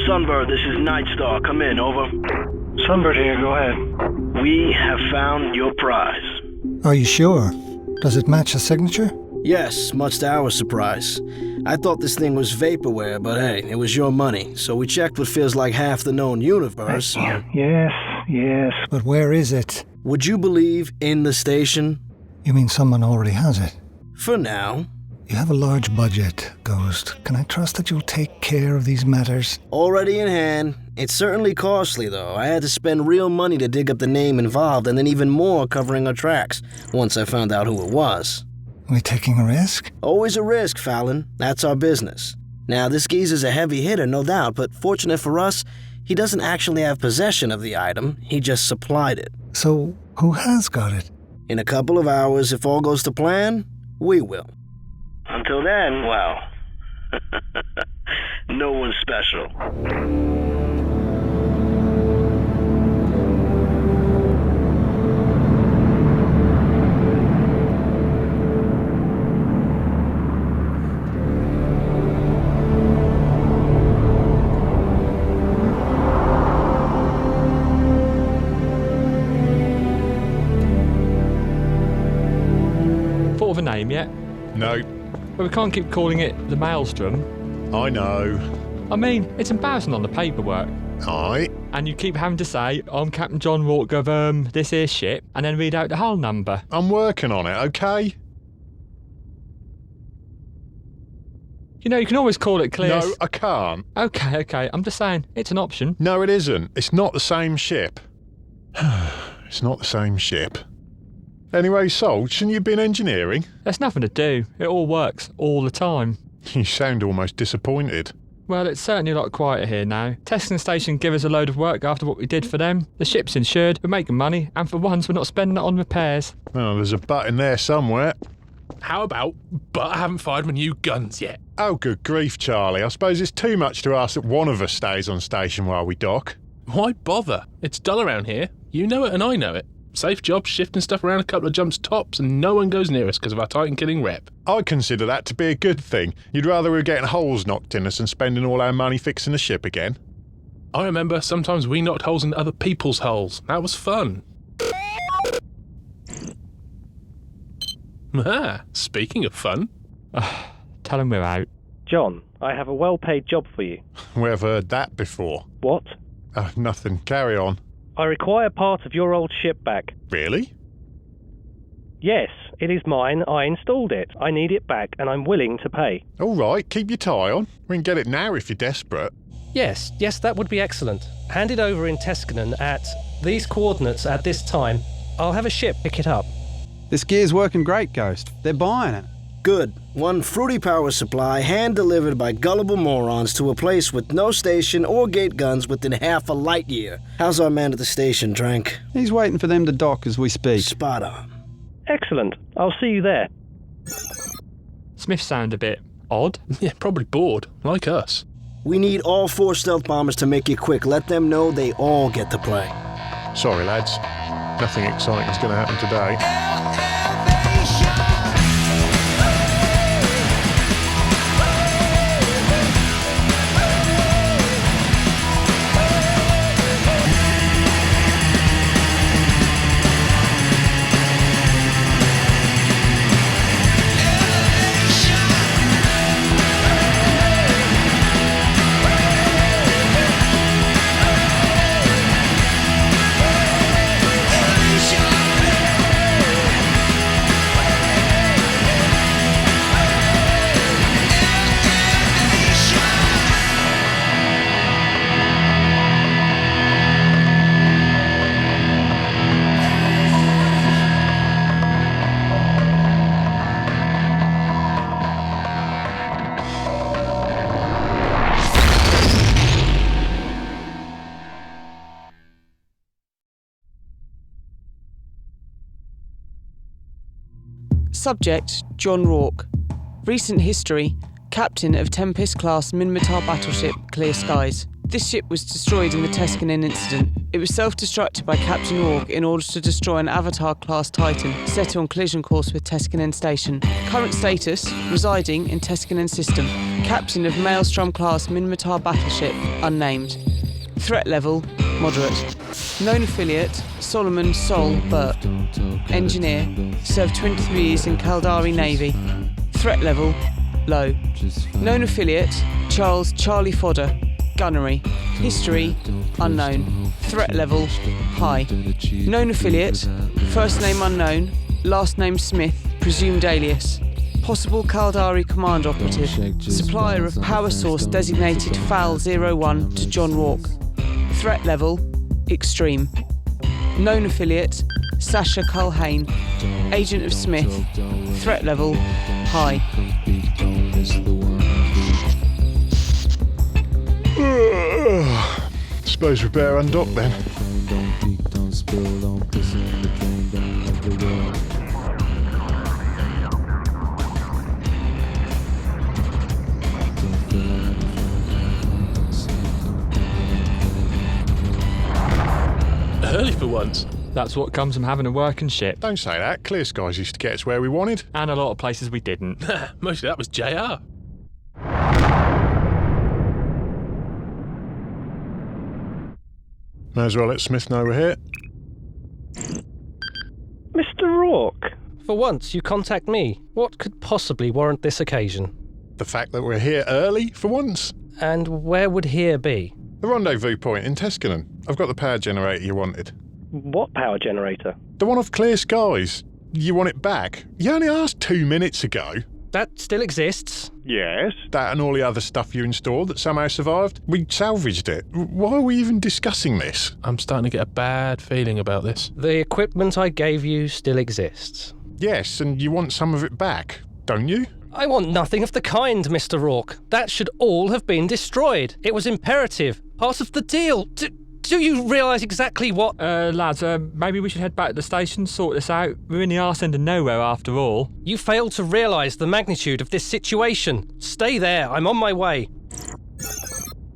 Sunbird, this is Nightstar. Come in, over. Sunbird here, go ahead. We have found your prize. Are you sure? Does it match a signature? Yes, much to our surprise. I thought this thing was vaporware, but hey, it was your money, so we checked what feels like half the known universe. Yes. But where is it? Would you believe in the station? You mean someone already has it? For now. You have a large budget, Ghost. Can I trust that you'll take care of these matters? Already in hand. It's certainly costly, though. I had to spend real money to dig up the name involved, and then even more covering our tracks, once I found out who it was. Are we taking a risk? Always a risk, Fallon. That's our business. Now, this geezer's a heavy hitter, no doubt, but fortunate for us, he doesn't actually have possession of the item. He just supplied it. So, who has got it? In a couple of hours, if all goes to plan, we will. Until then, well, no one's special. Thought of a name yet? No. But we can't keep calling it the Maelstrom. I know. I mean, it's embarrassing on the paperwork. Aye. And you keep having to say, I'm Captain John Rourke of, this here ship, and then read out the hull number. I'm working on it, okay? You know, you can always call it clear... No, I can't. Okay, I'm just saying, it's an option. No, it isn't. It's not the same ship. It's not the same ship. Anyway, Sol, shouldn't you have been engineering? There's nothing to do. It all works, all the time. You sound almost disappointed. Well, it's certainly a lot quieter here now. Testing station give us a load of work after what we did for them. The ship's insured, we're making money, and for once we're not spending it on repairs. Oh, there's a but in there somewhere. How about, but I haven't fired my new guns yet? Oh, good grief, Charlie. I suppose it's too much to ask that one of us stays on station while we dock. Why bother? It's dull around here. You know it and I know it. Safe job, shifting stuff around a couple of jumps tops, and no one goes near us because of our Titan-killing rep. I consider that to be a good thing. You'd rather we were getting holes knocked in us than spending all our money fixing the ship again. I remember sometimes we knocked holes in other people's holes. That was fun. Speaking of fun. Tell them we're out. John, I have a well-paid job for you. We've heard that before. What? Oh, nothing. Carry on. I require part of your old ship back. Really? Yes, it is mine. I installed it. I need it back, and I'm willing to pay. All right, keep your tie on. We can get it now if you're desperate. Yes, that would be excellent. Hand it over in Teskanen at these coordinates at this time. I'll have a ship pick it up. This gear's working great, Ghost. They're buying it. Good. One fruity power supply hand-delivered by gullible morons to a place with no station or gate guns within half a light year. How's our man at the station, Trank? He's waiting for them to dock as we speak. Spot on. Excellent. I'll see you there. Smiths sound a bit odd. Yeah, probably bored, like us. We need all 4 stealth bombers to make it quick. Let them know they all get to play. Sorry, lads. Nothing exciting's going to happen today. Subject, John Rourke. Recent history, captain of Tempest-class Minmatar battleship Clear Skies. This ship was destroyed in the Teskanen incident. It was self-destructed by Captain Rourke in order to destroy an Avatar-class Titan set on collision course with Teskinen Station. Current status, residing in Teskinen System. Captain of Maelstrom-class Minmatar battleship, unnamed. Threat level, moderate. Known affiliate, Solomon Sol Burke. Engineer, served 23 years in Caldari Navy. Threat level, low. Known affiliate, Charlie Fodder. Gunnery. History, unknown. Threat level, high. Known affiliate, first name unknown, last name Smith, presumed alias. Possible Caldari command operative. Supplier of power source designated FAL-01 to John Rourke. Threat level, extreme. Known affiliate, Sasha Culhane. Agent of Smith. Threat level, high. Suppose we better undock then. Early for once. That's what comes from having a working ship. Don't say that. Clear skies used to get us where we wanted. And a lot of places we didn't. Mostly that was JR. May as well let Smith know we're here. Mr. Rourke. For once, you contact me. What could possibly warrant this occasion? The fact that we're here early, for once. And where would here be? The rendezvous point in Teskinen. I've got the power generator you wanted. What power generator? The one off Clear Skies. You want it back? You only asked 2 minutes ago. That still exists. Yes. That and all the other stuff you installed that somehow survived. We salvaged it. Why are we even discussing this? I'm starting to get a bad feeling about this. The equipment I gave you still exists. Yes, and you want some of it back, don't you? I want nothing of the kind, Mr. Rourke. That should all have been destroyed. It was imperative. Part of the deal. Do you realise exactly what... Lads, maybe we should head back to the station, sort this out. We're in the arse end of nowhere after all. You fail to realise the magnitude of this situation. Stay there, I'm on my way.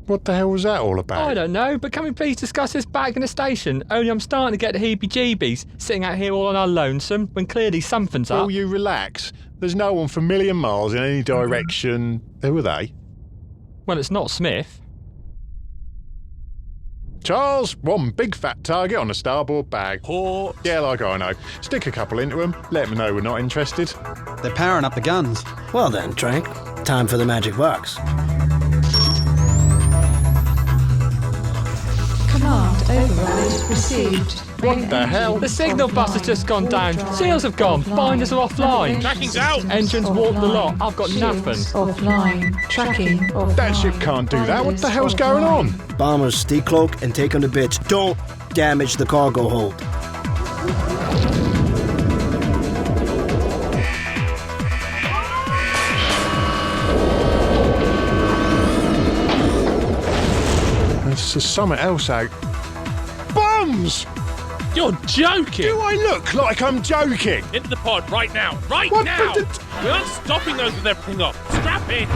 What the hell was that all about? I don't know, but can we please discuss this back in the station? Only I'm starting to get the heebie-jeebies, sitting out here all on our lonesome, when clearly something's up. Will you relax? There's no one for a million miles in any direction. Who are they? Well, it's not Smith. Charles, one big fat target on the starboard bag. Port. Yeah, like I know. Stick a couple into them, let them know we're not interested. They're powering up the guns. Well then, Trank, time for the magic box. Command override received. What the hell? The signal bus has just gone down. Seals have gone. Binders are offline. Tracking's out. Engines warped the lot. I've got nothing. Offline. Tracking offline. That ship can't do that. What the hell's going on? Bombers, decloak and take them to bitch. Don't damage the cargo hold. There's something else out. Bombs! You're joking! Do I look like I'm joking? Into the pod right now! Right What? now! We aren't stopping those with everything off. Strap in!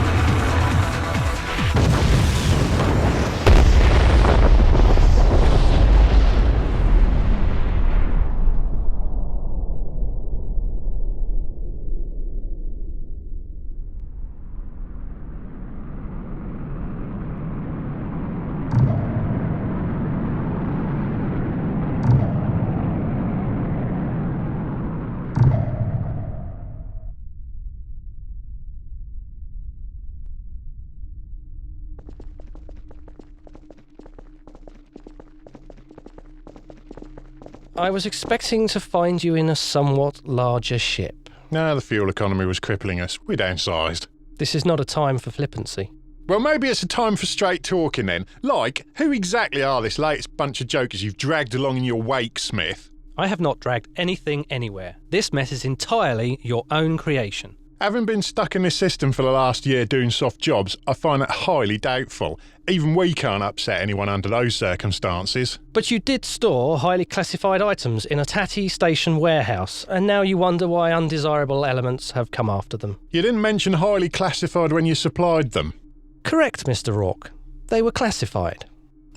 I was expecting to find you in a somewhat larger ship. No, the fuel economy was crippling us. We downsized. This is not a time for flippancy. Well, maybe it's a time for straight talking then. Like, who exactly are this latest bunch of jokers you've dragged along in your wake, Smith? I have not dragged anything anywhere. This mess is entirely your own creation. Having been stuck in this system for the last year doing soft jobs, I find that highly doubtful. Even we can't upset anyone under those circumstances. But you did store highly classified items in a tatty station warehouse, and now you wonder why undesirable elements have come after them. You didn't mention highly classified when you supplied them. Correct, Mr. Rourke. They were classified.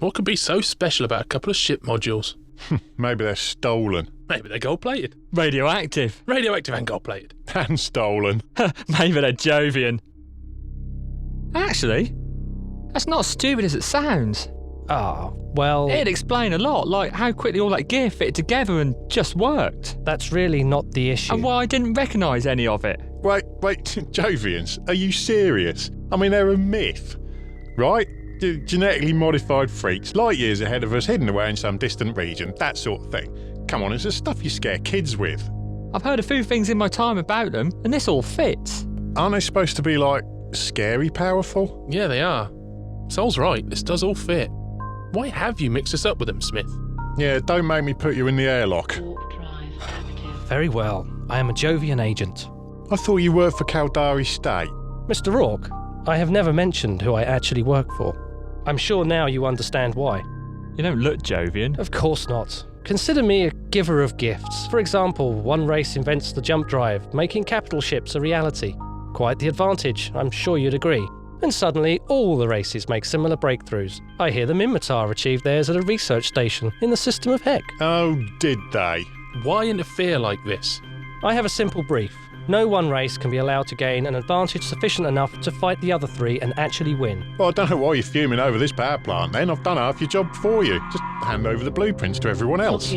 What could be so special about a couple of ship modules? Maybe they're stolen. Maybe they're gold-plated. Radioactive. Radioactive and gold-plated. And stolen. Maybe they're Jovian. Actually, that's not as stupid as it sounds. Ah, well... It'd explain a lot, like how quickly all that gear fitted together and just worked. That's really not the issue. And why I didn't recognise any of it. Wait, Jovians, are you serious? I mean, they're a myth, right? Genetically modified freaks, light years ahead of us, hidden away in some distant region, that sort of thing. Come on, it's the stuff you scare kids with. I've heard a few things in my time about them, and this all fits. Aren't they supposed to be, like, scary powerful? Yeah, they are. Sol's right, this does all fit. Why have you mixed us up with them, Smith? Yeah, don't make me put you in the airlock. Very well. I am a Jovian agent. I thought you worked for Caldari State. Mr. Rourke, I have never mentioned who I actually work for. I'm sure now you understand why. You don't look Jovian. Of course not. Consider me a giver of gifts. For example, one race invents the jump drive, making capital ships a reality. Quite the advantage, I'm sure you'd agree. And suddenly, all the races make similar breakthroughs. I hear the Minmatar achieved theirs at a research station in the system of Heck. Oh, did they? Why interfere like this? I have a simple brief. No one race can be allowed to gain an advantage sufficient enough to fight the other three and actually win. Well, I don't know why you're fuming over this power plant then. I've done half your job for you. Just hand over the blueprints to everyone else.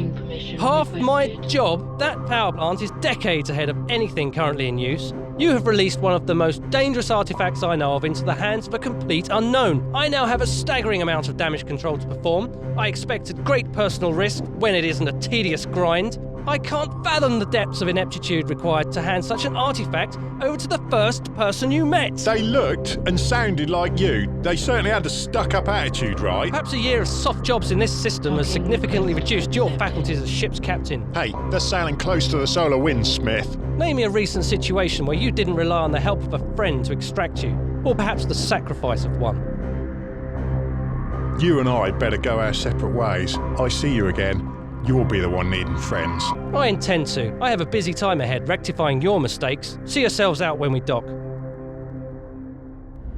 Half my job? That power plant is decades ahead of anything currently in use. You have released one of the most dangerous artifacts I know of into the hands of a complete unknown. I now have a staggering amount of damage control to perform. I expected great personal risk when it isn't a tedious grind. I can't fathom the depths of ineptitude required to hand such an artifact over to the first person you met. They looked and sounded like you. They certainly had a stuck-up attitude, right? Perhaps a year of soft jobs in this system has significantly reduced your faculties as ship's captain. Hey, they're sailing close to the solar winds, Smith. Name me a recent situation where you didn't rely on the help of a friend to extract you, or perhaps the sacrifice of one. You and I better go our separate ways. I see you again. You'll be the one needing friends. I intend to. I have a busy time ahead rectifying your mistakes. See yourselves out when we dock.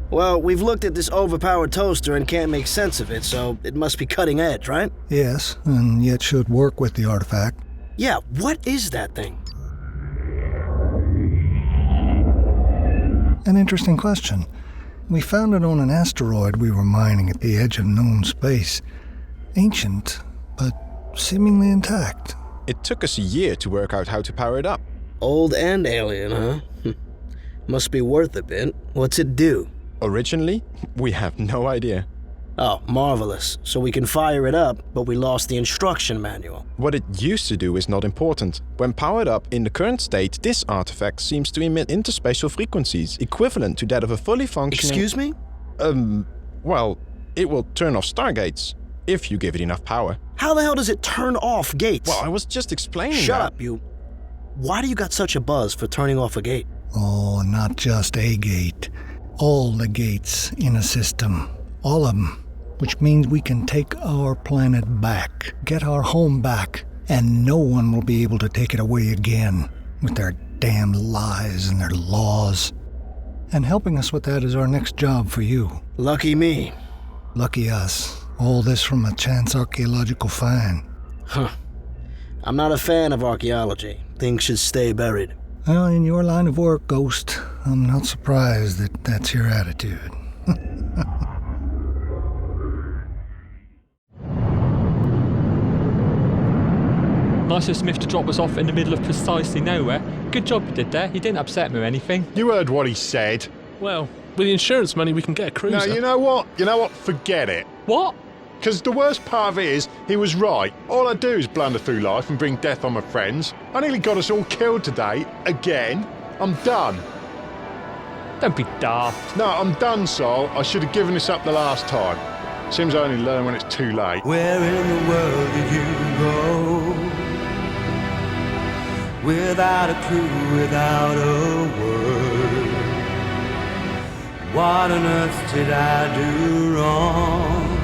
Well, we've looked at this overpowered toaster and can't make sense of it, so it must be cutting edge, right? Yes, and yet should work with the artifact. Yeah, what is that thing? An interesting question. We found it on an asteroid we were mining at the edge of known space. Ancient, but seemingly intact. It took us a year to work out how to power it up. Old and alien, huh? Must be worth a bit. What's it do? Originally, we have no idea. Oh, marvelous. So we can fire it up, but we lost the instruction manual. What it used to do is not important. When powered up in the current state, this artifact seems to emit interspatial frequencies, equivalent to that of a fully functioning... Excuse me? Well, it will turn off stargates, if you give it enough power. How the hell does it turn off gates? Well, I was just explaining Shut that. up, you. Why do you got such a buzz for turning off a gate? Oh, not just a gate. All the gates in a system. All of them. Which means we can take our planet back, get our home back, and no one will be able to take it away again with their damn lies and their laws. And helping us with that is our next job for you. Lucky me. Lucky us. All this from a chance archaeological find. Huh. I'm not a fan of archaeology. Things should stay buried. Well, in your line of work, Ghost, I'm not surprised that that's your attitude. Nice of Smith to drop us off in the middle of precisely nowhere. Good job you did there. You didn't upset me or anything. You heard what he said. Well, with the insurance money, we can get a cruiser. No, you know what? Forget it. What? Because the worst part of it is, he was right. All I do is blunder through life and bring death on my friends. I nearly got us all killed today. Again. I'm done. Don't be daft. No, I'm done, Sol. I should have given this up the last time. Seems I only learn when it's too late. Where in the world did you go? Without a clue, without a word. What on earth did I do wrong?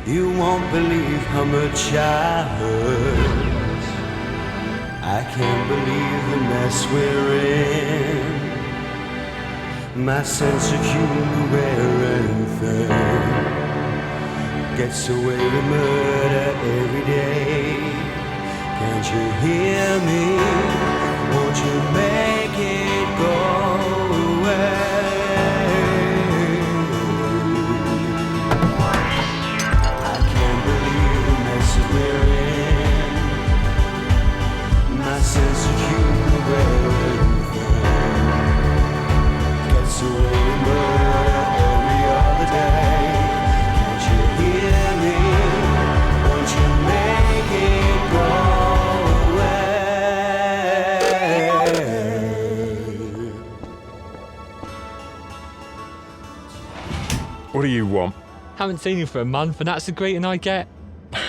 You won't believe how much I hurt. I can't believe the mess we're in. My sense of humor wearing thin. gets away with murder every day. Can't you hear me? Won't you make it go away? I can't believe the mess that we're in. My sense of humor where everything gets away with murder every other day. Can't you hear me? Won't you make it go away? What do you want? Haven't seen you for a month, and that's the greeting I get.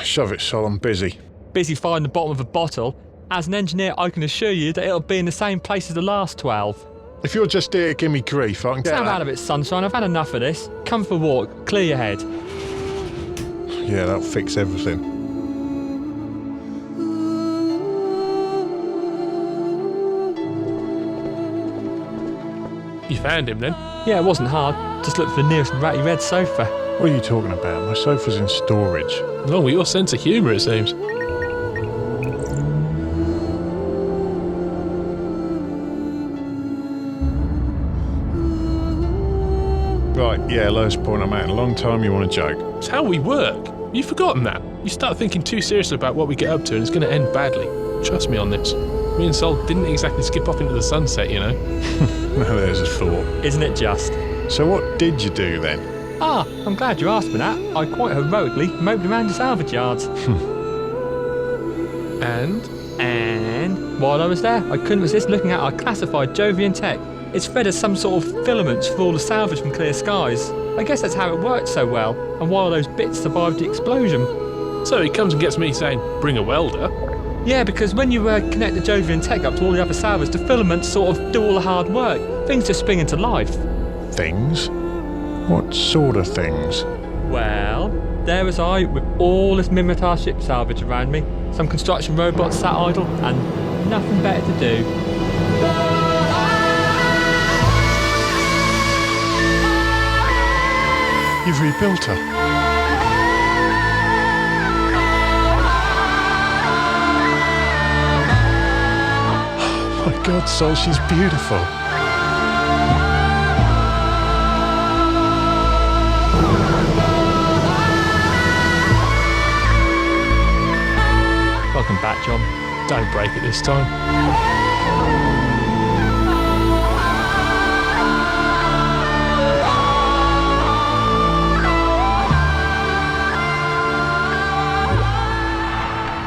Shove it, Sol, I'm busy. Busy finding the bottom of a bottle. As an engineer, I can assure you that it'll be in the same place as the last 12. If you're just here to give me grief, I can get Snap that. out of it, sunshine. I've had enough of this. Come for a walk. Clear your head. Yeah, that'll fix everything. You found him then? Yeah, it wasn't hard. Just look for the nearest ratty red sofa. What are you talking about? My sofa's in storage. Oh, well, your sense of humour, it seems. Right, yeah, lowest point I'm at in a long time. You want a joke? It's how we work. You've forgotten that. You start thinking too seriously about what we get up to and it's going to end badly. Trust me on this. Me and Sol didn't exactly skip off into the sunset, you know. Now there's a thought. Isn't it just? So what did you do then? Ah, I'm glad you asked me that. I quite heroically moped around the salvage yards. And while I was there, I couldn't resist looking at our classified Jovian tech. It's fed as some sort of filaments for all the salvage from clear skies. I guess that's how it worked so well, and why all those bits survived the explosion. so he comes and gets me saying, bring a welder. Yeah, because when you connect the Jovian tech up to all the other salvage, the filaments sort of do all the hard work. Things just spring into life. Things? What sort of things? Well, there was I with all this Minmatar ship salvage around me, some construction robots sat idle, and nothing better to do. You've rebuilt her. Oh my God, Sol, she's beautiful. Welcome back, John. Don't break it this time.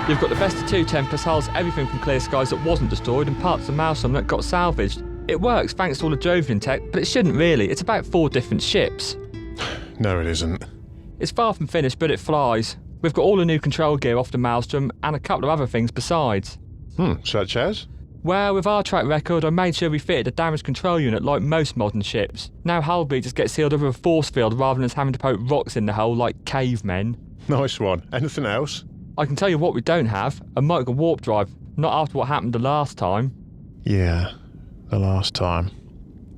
You've got the best of two Tempest hulls, everything from clear skies that wasn't destroyed and parts of Masoya that got salvaged. It works thanks to all the Jovian tech, but it shouldn't really. It's about 4 different ships. No, it isn't. It's far from finished, but it flies. We've got all the new control gear off the Maelstrom and a couple of other things besides. Such as? Well, with our track record, I made sure we fitted a damage control unit like most modern ships. Now hull bleeds get sealed over a force field rather than us having to poke rocks in the hull like cavemen. Nice one. Anything else? I can tell you what we don't have, a micro warp drive. Not after what happened the last time. Yeah, the last time.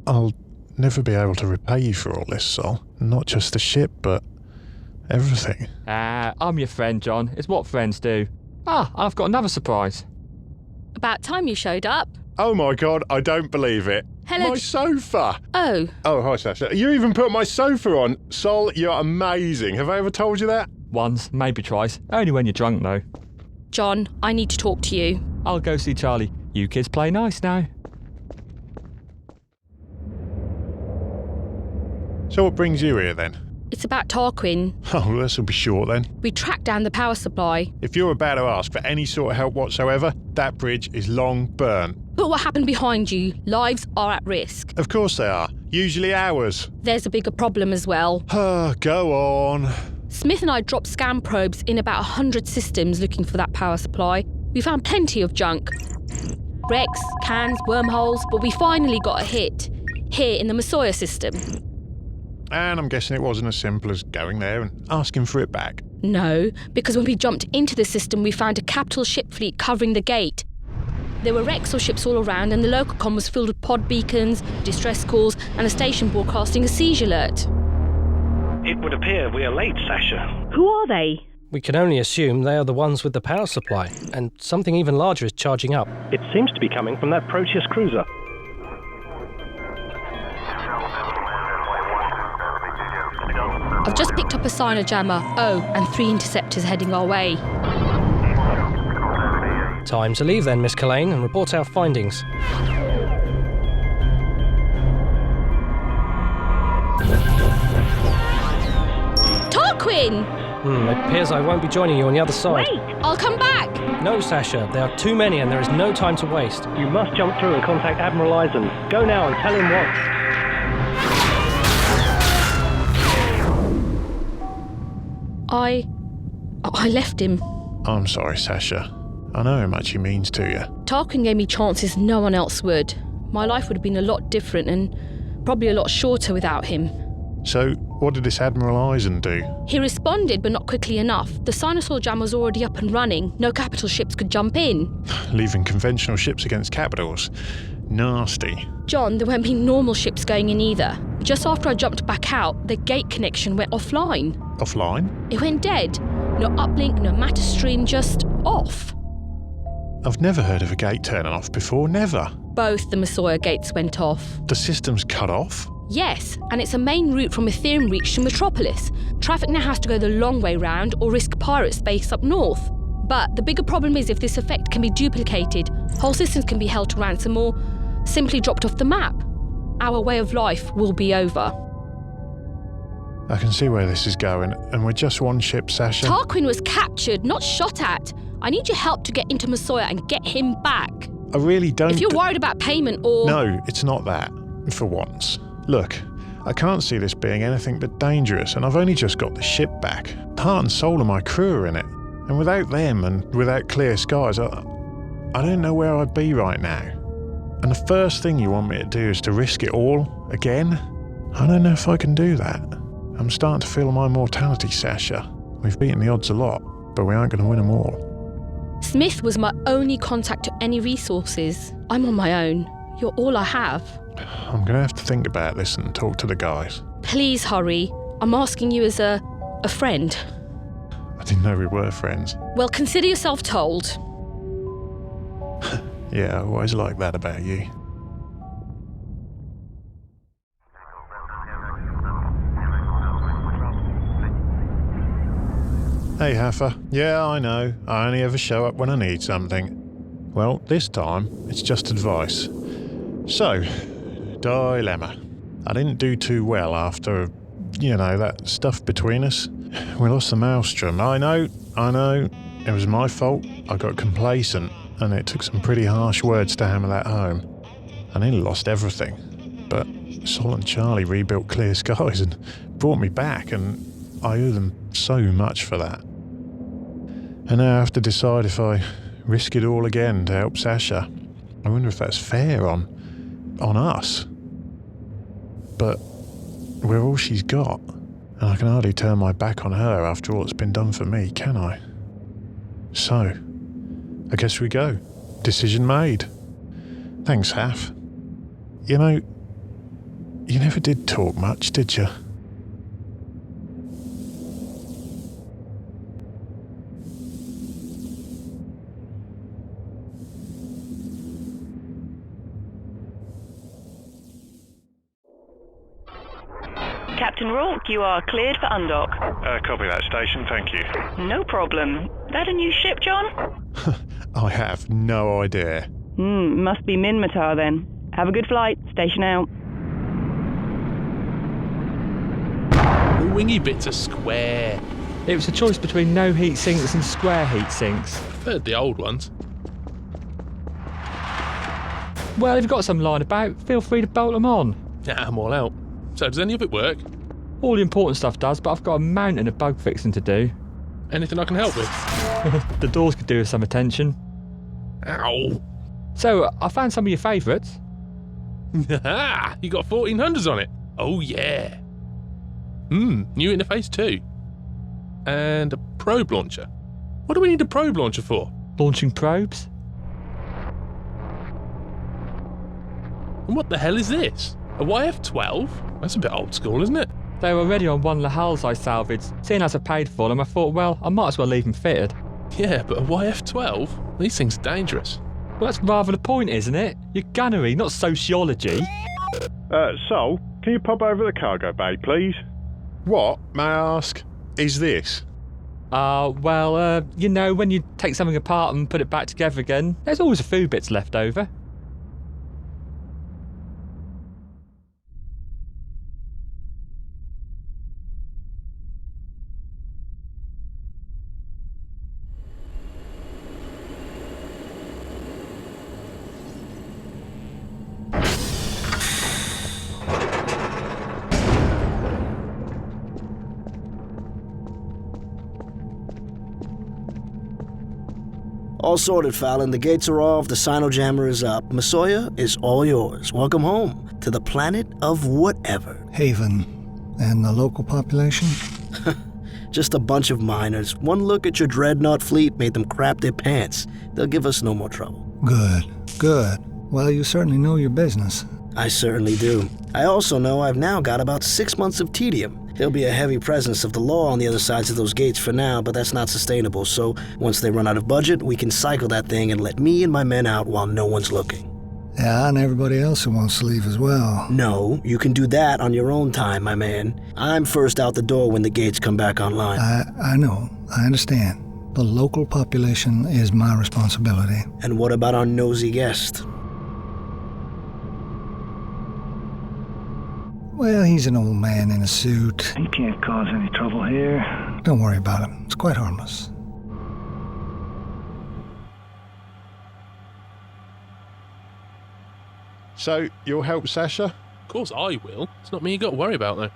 I'll never be able to repay you for all this, Sol. Not just the ship, but everything. I'm your friend, John. It's what friends do. I've got another surprise. About time you showed up. Oh my God, I don't believe it. Hello. My sofa! Oh. Oh, hi, Sasha. You even put my sofa on. Sol, you're amazing. Have I ever told you that? Once, maybe twice. Only when you're drunk, though. John, I need to talk to you. I'll go see Charlie. You kids play nice now. So what brings you here, then? It's about Tarquin. Oh, this'll be short, then. We tracked down the power supply. If you're about to ask for any sort of help whatsoever, that bridge is long burnt. But what happened behind you? Lives are at risk. Of course they are. Usually ours. There's a bigger problem as well. Go on. Smith and I dropped scan probes in about 100 systems looking for that power supply. We found plenty of junk. Wrecks, cans, wormholes, but we finally got a hit. Here in the Masoya system. And I'm guessing it wasn't as simple as going there and asking for it back. No, because when we jumped into the system, we found a capital ship fleet covering the gate. There were wrecks or ships all around, and the local comm was filled with pod beacons, distress calls, and a station broadcasting a siege alert. It would appear we are late, Sasha. Who are they? We can only assume they are the ones with the power supply, and something even larger is charging up. It seems to be coming from that Proteus cruiser. I've just picked up a Sinojammer, and 3 interceptors heading our way. Time to leave then, Miss Cullen, and report our findings. Tarquin! It appears I won't be joining you on the other side. Wait, I'll come back! No, Sasha, there are too many and there is no time to waste. You must jump through and contact Admiral Eisen. Go now and tell him what. I left him. I'm sorry, Sasha. I know how much he means to you. Tarquin gave me chances no one else would. My life would have been a lot different and probably a lot shorter without him. So, what did this Admiral Eisen do? He responded, but not quickly enough. The Sinosaur Jam was already up and running. No capital ships could jump in. Leaving conventional ships against capitals. Nasty. John, there weren't be normal ships going in either. Just after I jumped back out, the gate connection went offline. Offline? It went dead. No uplink, no matter stream, just off. I've never heard of a gate turning off before, never. Both the Masoya gates went off. The system's cut off? Yes, and it's a main route from Ethereum Reach to Metropolis. Traffic now has to go the long way round or risk pirate space up north. But the bigger problem is if this effect can be duplicated, whole systems can be held to ransom or simply dropped off the map. Our way of life will be over. I can see where this is going, and we're just one ship, Sasha. Tarquin was captured, not shot at. I need your help to get into Masoya and get him back. I really don't... If you're worried about payment or... No, it's not that, for once. Look, I can't see this being anything but dangerous, and I've only just got the ship back. The heart and soul of my crew are in it, and without them and without clear skies, I don't know where I'd be right now. And the first thing you want me to do is to risk it all, again? I don't know if I can do that. I'm starting to feel my mortality, Sasha. We've beaten the odds a lot, but we aren't going to win them all. Smith was my only contact to any resources. I'm on my own. You're all I have. I'm going to have to think about this and talk to the guys. Please hurry. I'm asking you as a friend. I didn't know we were friends. Well, consider yourself told. Yeah, I always like that about you. Hey, Haffer. Yeah, I know. I only ever show up when I need something. Well, this time, it's just advice. So, dilemma. I didn't do too well after, that stuff between us. We lost the maelstrom. I know. It was my fault. I got complacent, and it took some pretty harsh words to hammer that home. I nearly lost everything. But Sol and Charlie rebuilt Clear Skies and brought me back, and I owe them so much for that. And now I have to decide if I risk it all again to help Sasha. I wonder if that's fair on us. But we're all she's got, and I can hardly turn my back on her after all that's been done for me, can I? So, I guess we go. Decision made. Thanks, Haf. You never did talk much, did you? Captain Rourke, you are cleared for undock. Copy that, station, thank you. No problem. That a new ship, John? I have no idea. Must be Minmatar then. Have a good flight. Station out. The wingy bits are square. It was a choice between no heat sinks and square heat sinks. I've heard the old ones. Well, if you've got some lying about, feel free to bolt them on. Yeah, I'm all out. So does any of it work? All the important stuff does, but I've got a mountain of bug fixing to do. Anything I can help with? The doors could do with some attention. Ow! So, I found some of your favourites. Ha! You got 1400s on it. Oh yeah. New interface too. And a probe launcher. What do we need a probe launcher for? Launching probes? And what the hell is this? A YF-12? That's a bit old school, isn't it? They were already on one of the hulls I salvaged. Seeing as I paid for them, I thought, well, I might as well leave them fitted. Yeah, but a YF-12? These things are dangerous. Well, that's rather the point, isn't it? You're gunnery, not sociology. Sol, can you pop over the cargo bay, please? What, may I ask, is this? You know, when you take something apart and put it back together again, there's always a few bits left over. All sorted, Fallon. The gates are off, the Sinojammer is up. Masoya is all yours. Welcome home to the planet of whatever. Haven. And the local population? Just a bunch of miners. One look at your dreadnought fleet made them crap their pants. They'll give us no more trouble. Good. Well, you certainly know your business. I certainly do. I also know I've now got about 6 months of tedium. There'll be a heavy presence of the law on the other sides of those gates for now, but that's not sustainable, so once they run out of budget, we can cycle that thing and let me and my men out while no one's looking. Yeah, and everybody else who wants to leave as well. No, you can do that on your own time, my man. I'm first out the door when the gates come back online. I know. I understand. The local population is my responsibility. And what about our nosy guest? Well, he's an old man in a suit. He can't cause any trouble here. Don't worry about him. It's quite harmless. So, you'll help Sasha? Of course I will. It's not me you got to worry about, though.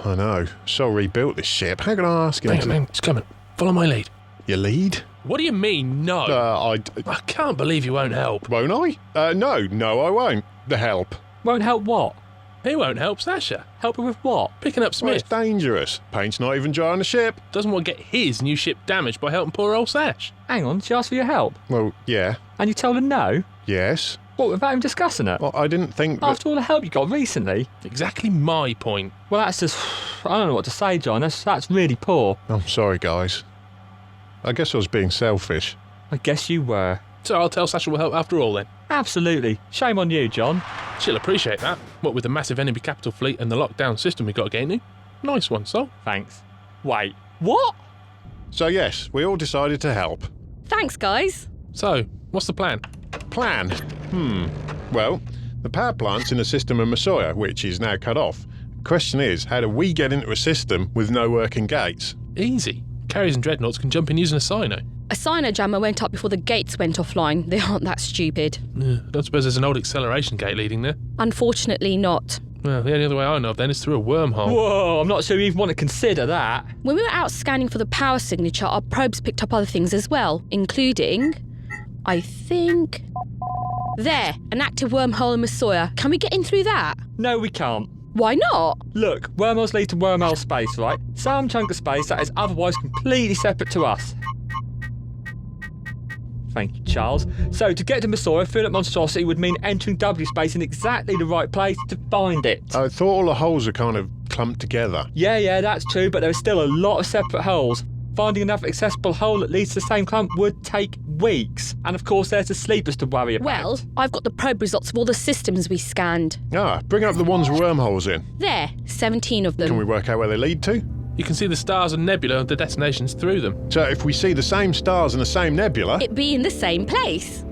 I know. Sol rebuilt this ship. How can I ask him? Hang on, it's coming. Follow my lead. Your lead? What do you mean, no? I can't believe you won't help. Won't I? No, I won't. The help. Won't help what? He won't help Sasha. Help her with what? Picking up Smith. Well, it's dangerous. Paint's not even dry on the ship. Doesn't want to get his new ship damaged by helping poor old Sash. Hang on, she asked for your help? Well, yeah. And you told her no? Yes. What, without even discussing it? Well, I didn't think that... After all the help you got recently? Exactly my point. Well, that's just... I don't know what to say, John. That's really poor. I'm sorry, guys. I guess I was being selfish. I guess you were. So I'll tell Sasha we'll help after all, then? Absolutely. Shame on you, John. She'll appreciate that. What with the massive enemy capital fleet and the lockdown system we got to get into. Nice one, Sol. Thanks. Wait, what? So yes, we all decided to help. Thanks, guys. So, what's the plan? Plan? Well, the power plant's in the system of Masoya, which is now cut off. Question is, how do we get into a system with no working gates? Easy. Carriers and dreadnoughts can jump in using a Sino. A Sinojammer went up before the gates went offline. They aren't that stupid. Yeah, don't suppose there's an old acceleration gate leading there? Unfortunately not. Well, the only other way I know of then is through a wormhole. Whoa, I'm not sure you even want to consider that. When we were out scanning for the power signature, our probes picked up other things as well, including, I think... There, an active wormhole in Masoya. Can we get in through that? No, we can't. Why not? Look, wormholes lead to wormhole space, right? Some chunk of space that is otherwise completely separate to us. Thank you, Charles. So, to get to Masoya, through that monstrosity would mean entering W space in exactly the right place to find it. I thought all the holes are kind of clumped together. Yeah, that's true, but there are still a lot of separate holes. Finding another accessible hole that leads to the same clump would take weeks. And of course, there's the sleepers to worry about. Well, I've got the probe results of all the systems we scanned. Bring up the ones with wormholes in. There, 17 of them. Can we work out where they lead to? You can see the stars and nebula of the destinations through them. So if we see the same stars in the same nebula... It'd be in the same place.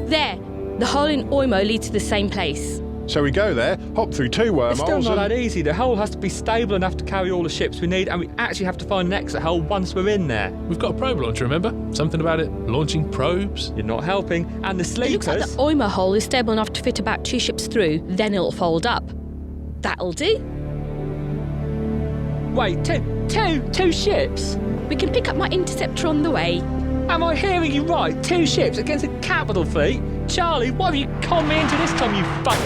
There, the hole in Oimo leads to the same place. So we go there, hop through 2 wormholes... It's still not that easy. The hole has to be stable enough to carry all the ships we need, and we actually have to find an exit hole once we're in there. We've got a probe launcher, remember? Something about it launching probes. You're not helping. And the sleepers... It looks like the Oimo hole is stable enough to fit about 2 ships through, then it'll fold up. That'll do. Wait, two ships? We can pick up my interceptor on the way. Am I hearing you right? 2 ships against a capital fleet? Charlie, what have you conned me into this time, you fuck...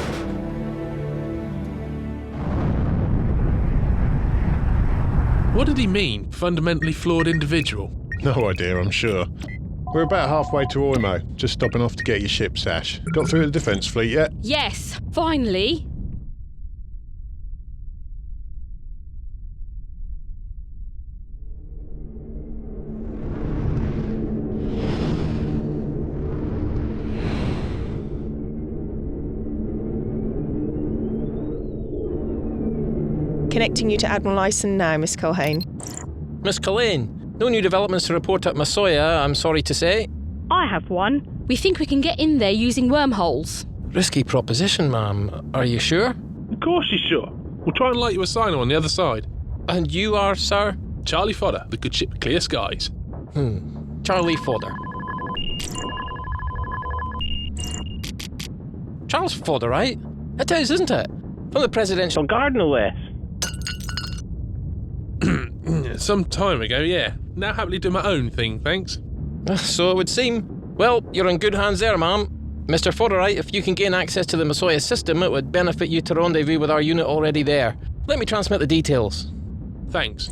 What did he mean, fundamentally flawed individual? No idea, I'm sure. We're about halfway to Oimo, just stopping off to get your ship, Sash. Got through the defence fleet yet? Yes, finally. Connecting you to Admiral Lyson now, Miss Culhane. Miss Culhane, no new developments to report at Masoya, I'm sorry to say. I have one. We think we can get in there using wormholes. Risky proposition, ma'am. Are you sure? Of course you're sure. We'll try and light you a sign on the other side. And you are, sir? Charlie Fodder, the good ship Clear Skies. Charlie Fodder. Charles Fodder, right? It is, isn't it? From the Presidential Guard, no less. Some time ago, yeah. Now happily do my own thing, thanks. So it would seem. Well, you're in good hands there, ma'am. Mr. Fodderite, if you can gain access to the Masoya system, it would benefit you to rendezvous with our unit already there. Let me transmit the details. Thanks.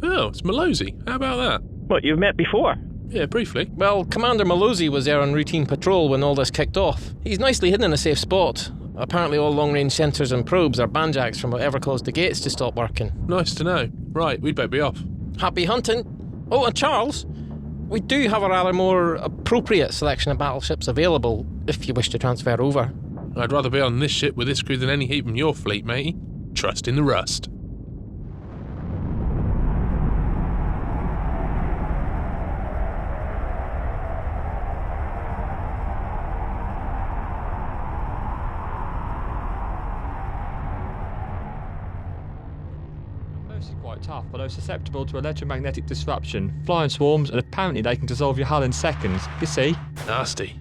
Oh, it's Malosey. How about that? What, you've met before? Yeah, briefly. Well, Commander Malosey was there on routine patrol when all this kicked off. He's nicely hidden in a safe spot. Apparently all long-range sensors and probes are banjacks from whatever caused the gates to stop working. Nice to know. Right, we'd better be off. Happy hunting. Oh, and Charles, we do have a rather more appropriate selection of battleships available if you wish to transfer over. I'd rather be on this ship with this crew than any heap in your fleet, matey. Trust in the rust. Most are quite tough, although susceptible to electromagnetic disruption, flying swarms, and apparently they can dissolve your hull in seconds. You see? Nasty.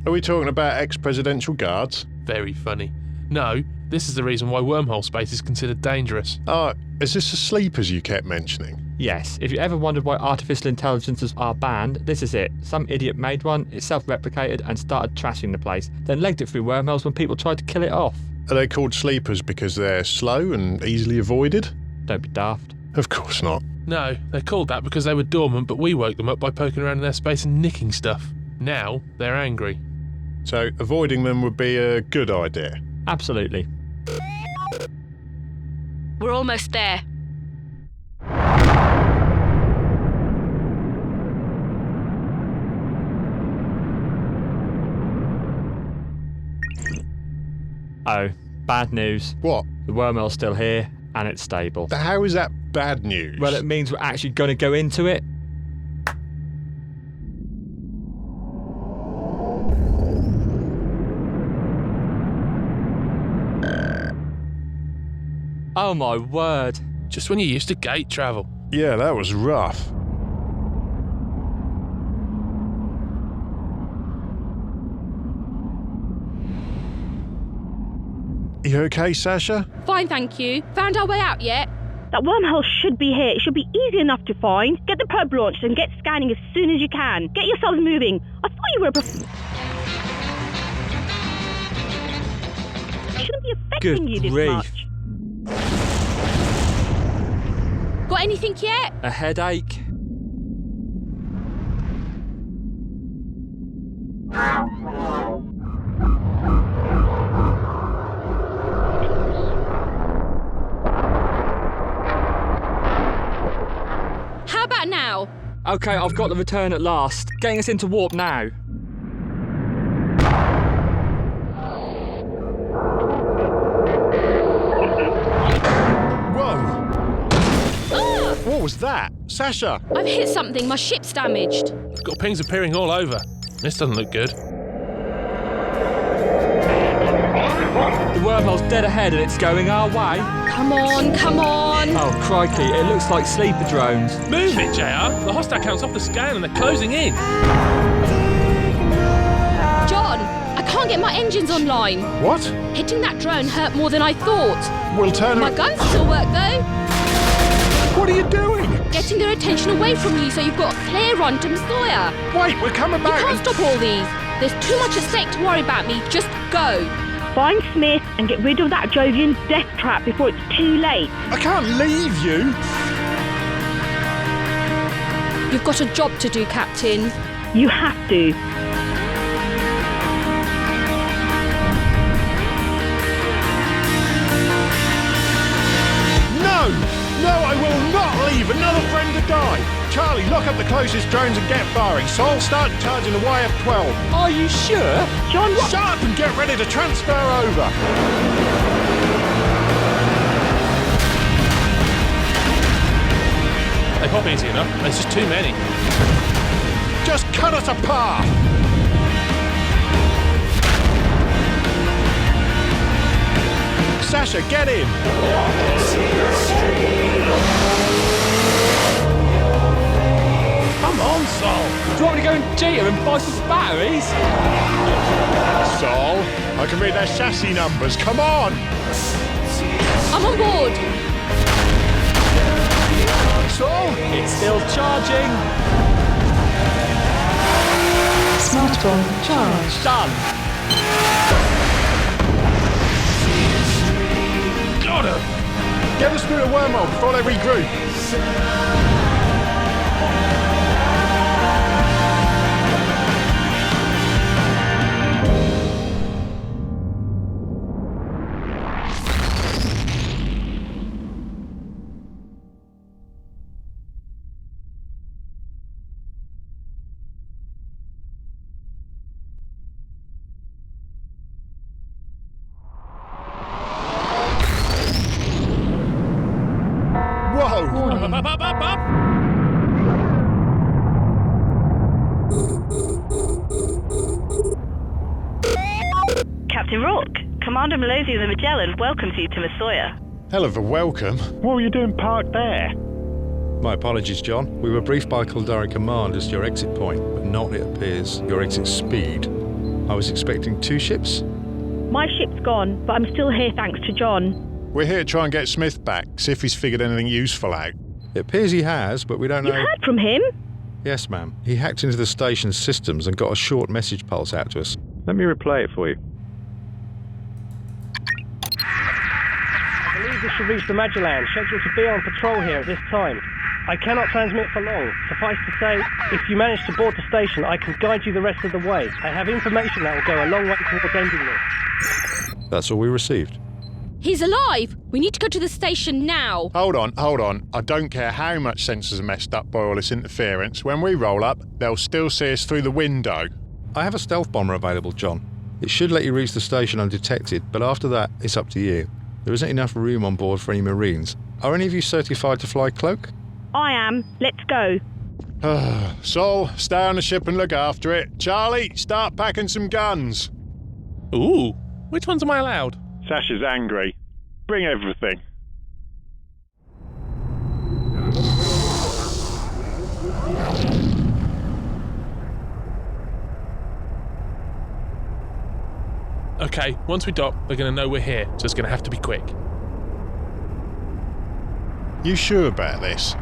Are we talking about ex-presidential guards? Very funny. No, this is the reason why wormhole space is considered dangerous. Oh, is this the sleepers you kept mentioning? Yes, if you ever wondered why artificial intelligences are banned, this is it. Some idiot made one, it self-replicated and started trashing the place, then legged it through wormholes when people tried to kill it off. Are they called sleepers because they're slow and easily avoided? Don't be daft. Of course not. No, they're called that because they were dormant, but we woke them up by poking around in their space and nicking stuff. Now, they're angry. So, avoiding them would be a good idea? Absolutely. We're almost there. Oh, bad news. What? The wormhole's still here, and it's stable. How is that bad news? Well, it means we're actually going to go into it. Oh my word. Just when you're used to gate travel. Yeah, that was rough. You okay, Sasha? Fine, thank you. Found our way out yet? That wormhole should be here. It should be easy enough to find. Get the probe launched and get scanning as soon as you can. Get yourselves moving. I thought you were a It shouldn't be affecting you this much. Got anything yet? A headache. How about now? Okay, I've got the return at last. Getting us into warp now. What was that? Sasha! I've hit something. My ship's damaged. I've got pings appearing all over. This doesn't look good. The wormhole's dead ahead and it's going our way. Come on, come on. Oh, crikey, it looks like sleeper drones. Move it, JR. The hostile count's off the scan and they're closing in. John, I can't get my engines online. What? Hitting that drone hurt more than I thought. We'll turn My guns still work though. What are you doing? Getting their attention away from you so you've got a clear run to Masoya. Wait, we're coming back. You can't stop all these. There's too much at stake to worry about me. Just go. Find Smith and get rid of that Jovian death trap before it's too late. I can't leave you. You've got a job to do, Captain. You have to. No, I will not leave another friend to die. Charlie, lock up the closest drones and get firing. Sol, start charging the YF-12. Are you sure? John, what? Shut up and get ready to transfer over. They pop easy enough. There's just too many. Just cut us apart! Sasha, get in! Come on, Sol! Do you want me to go and cheer and buy some batteries? Sol, I can read their chassis numbers, come on! I'm on board. Sol? It's still charging. Smart bomb charged. Done. Got her! Get us through the wormhole before they regroup. Captain Rourke, Commander Malozzi of the Magellan welcomes you to Masoya. Hell of a welcome. What were you doing parked there? My apologies, John. We were briefed by Caldari Command as to your exit point, but not, it appears, your exit speed. I was expecting 2 ships. My ship's gone, but I'm still here thanks to John. We're here to try and get Smith back, see if he's figured anything useful out. It appears he has, but we don't know... You heard from him? Yes, ma'am. He hacked into the station's systems and got a short message pulse out to us. Let me replay it for you. I believe this should reach the Magellan, scheduled to be on patrol here at this time. I cannot transmit for long. Suffice to say, if you manage to board the station, I can guide you the rest of the way. I have information that will go a long way towards ending this. That's all we received. He's alive! We need to go to the station now! Hold on. I don't care how much sensors are messed up by all this interference. When we roll up, they'll still see us through the window. I have a stealth bomber available, John. It should let you reach the station undetected, but after that, it's up to you. There isn't enough room on board for any Marines. Are any of you certified to fly cloak? I am. Let's go. Sol, stay on the ship and look after it. Charlie, start packing some guns. Ooh, which ones am I allowed? Sasha's angry. Bring everything. Okay, once we dock, they're going to know we're here, so it's going to have to be quick. You sure about this?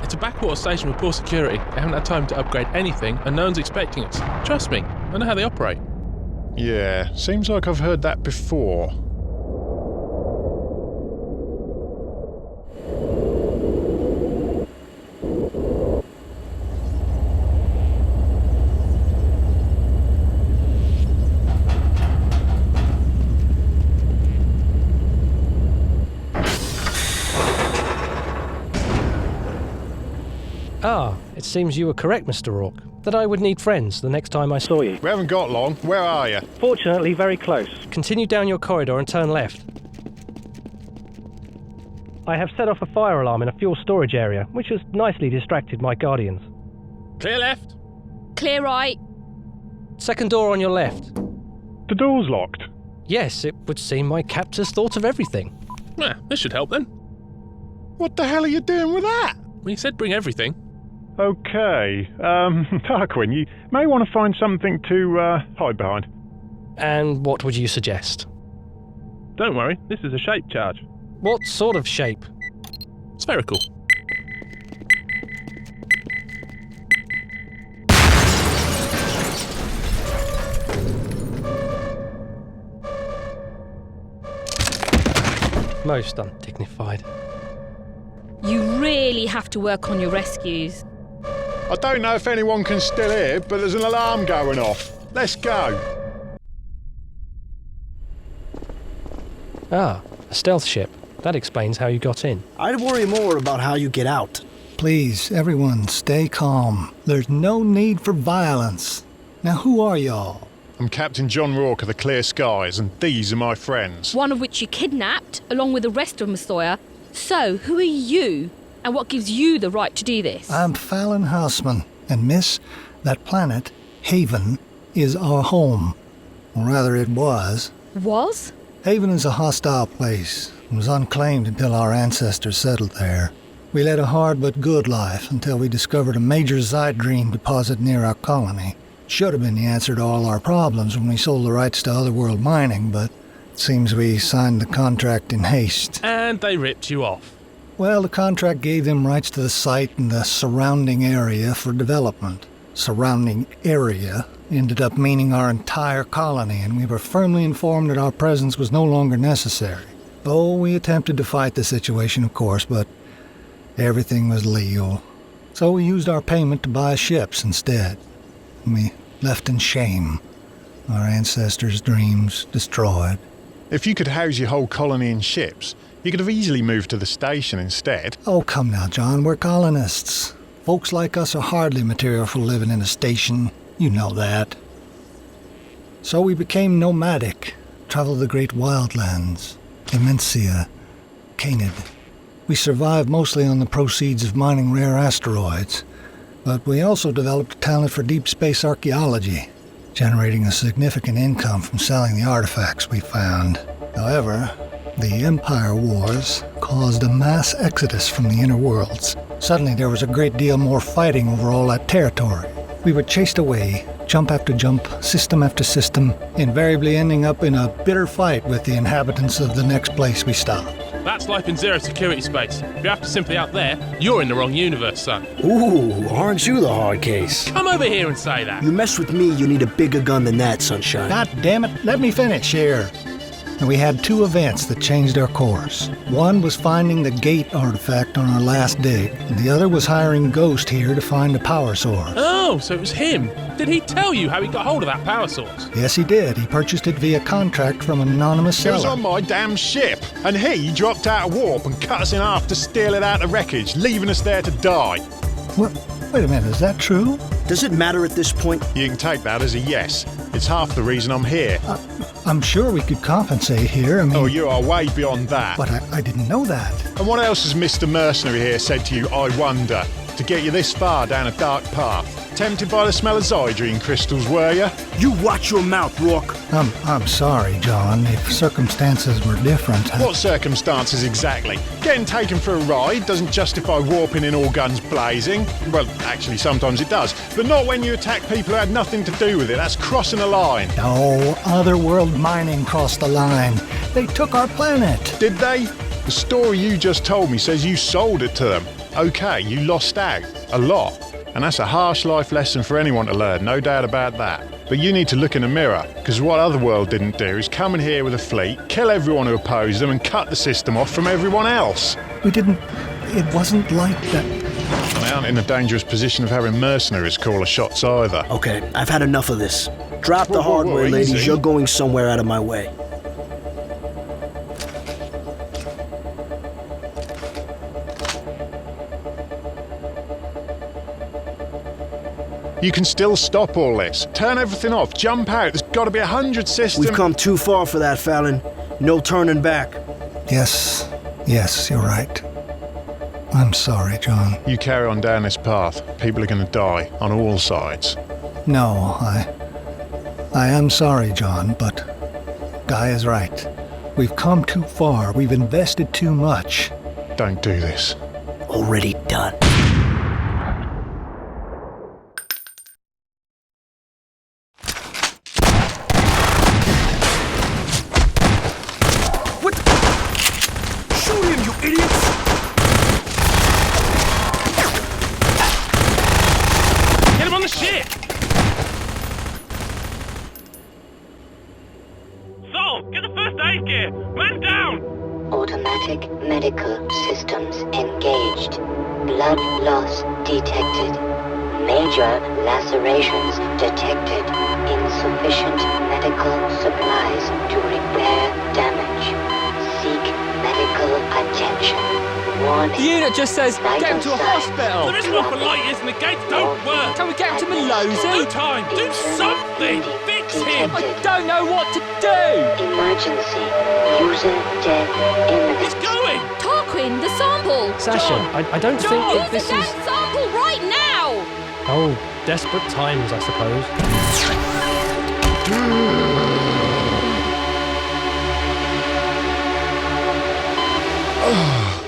It's a backwater station with poor security. They haven't had time to upgrade anything, and no one's expecting us. Trust me, I know how they operate. Yeah, seems like I've heard that before. Ah, it seems you were correct, Mr. Rourke, that I would need friends the next time I saw you. We haven't got long. Where are you? Fortunately, very close. Continue down your corridor and turn left. I have set off a fire alarm in a fuel storage area, which has nicely distracted my guardians. Clear left. Clear right. Second door on your left. The door's locked. Yes, it would seem my captors thought of everything. This should help then. What the hell are you doing with that? Well, you said bring everything. Okay. Tarquin, you may want to find something to hide behind. And what would you suggest? Don't worry, this is a shape charge. What sort of shape? Spherical. Most undignified. You really have to work on your rescues. I don't know if anyone can still hear, but there's an alarm going off. Let's go. Ah, a stealth ship. That explains how you got in. I'd worry more about how you get out. Please, everyone, stay calm. There's no need for violence. Now, who are y'all? I'm Captain John Rourke of the Clear Skies, and these are my friends. One of which you kidnapped, along with the rest of Masoya. So, who are you? And what gives you the right to do this? I'm Fallon Houseman, and miss, that planet, Haven, is our home. Or rather, it was. Was? Haven is a hostile place. It was unclaimed until our ancestors settled there. We led a hard but good life until we discovered a major Zydrene deposit near our colony. Should have been the answer to all our problems when we sold the rights to otherworld mining, but it seems we signed the contract in haste. And they ripped you off. Well, the contract gave them rights to the site and the surrounding area for development. Surrounding area ended up meaning our entire colony, and we were firmly informed that our presence was no longer necessary. Oh, we attempted to fight the situation, of course, but everything was legal. So we used our payment to buy ships instead. And we left in shame. Our ancestors' dreams destroyed. If you could house your whole colony in ships, you could have easily moved to the station instead. Oh, come now, John. We're colonists. Folks like us are hardly material for living in a station. You know that. So we became nomadic, traveled the great wildlands, Immensia, Canid. We survived mostly on the proceeds of mining rare asteroids, but we also developed a talent for deep space archaeology, generating a significant income from selling the artifacts we found. However, the Empire Wars caused a mass exodus from the inner worlds. Suddenly there was a great deal more fighting over all that territory. We were chased away, jump after jump, system after system, invariably ending up in a bitter fight with the inhabitants of the next place we stopped. That's life in zero security space. If you're after simply out there, you're in the wrong universe, son. Ooh, aren't you the hard case? Come over here and say that. You mess with me, you need a bigger gun than that, Sunshine. God damn it, let me finish here. And we had two events that changed our course. One was finding the gate artifact on our last dig, and the other was hiring Ghost here to find the power source. Oh, so it was him. Did he tell you how he got hold of that power source? Yes, he did. He purchased it via contract from an anonymous seller. It was on my damn ship, and he dropped out of warp and cut us in half to steal it out of wreckage, leaving us there to die. What? Wait a minute, is that true? Does it matter at this point? You can take that as a yes. It's half the reason I'm here. I'm sure we could compensate here. I mean... Oh, you are way beyond that. But I didn't know that. And what else has Mr. Mercenary here said to you, I wonder, to get you this far down a dark path? Tempted by the smell of Zydrene crystals, were you? You watch your mouth, Rourke. I'm sorry, John. If circumstances were different... What circumstances exactly? Getting taken for a ride doesn't justify warping in all guns blazing. Well, actually, sometimes it does. But not when you attack people who had nothing to do with it. That's crossing a line. No, otherworld mining crossed the line. They took our planet. Did they? The story you just told me says you sold it to them. Okay, you lost out. A lot. And that's a harsh life lesson for anyone to learn, no doubt about that. But you need to look in the mirror, because what Otherworld didn't do is come in here with a fleet, kill everyone who opposed them, and cut the system off from everyone else. It wasn't like that. They aren't in a dangerous position of having mercenaries call the shots either. Okay, I've had enough of this. Drop the hardware, ladies. Easy. You're going somewhere out of my way. You can still stop all this. Turn everything off. Jump out. There's got to be 100 systems. We've come too far for that, Fallon. No turning back. Yes, you're right. I'm sorry, John. You carry on down this path. People are going to die on all sides. No, I am sorry, John, but Guy is right. We've come too far. We've invested too much. Don't do this. Already done. Automatic medical systems engaged. Blood loss detected. Major lacerations detected. Insufficient medical supplies to repair damage. Seek medical attention. Warning. The unit just says, get him to a hospital. There isn't one for light, and the gates don't work. Can we get him to Malozzi? No time. Do something. Fix him. I don't know what to do. Emergency. User dead imminent. He's going. Talk Quinn, the sample! Sasha, I don't think that Use this the is... damn sample right now! Oh, desperate times, I suppose.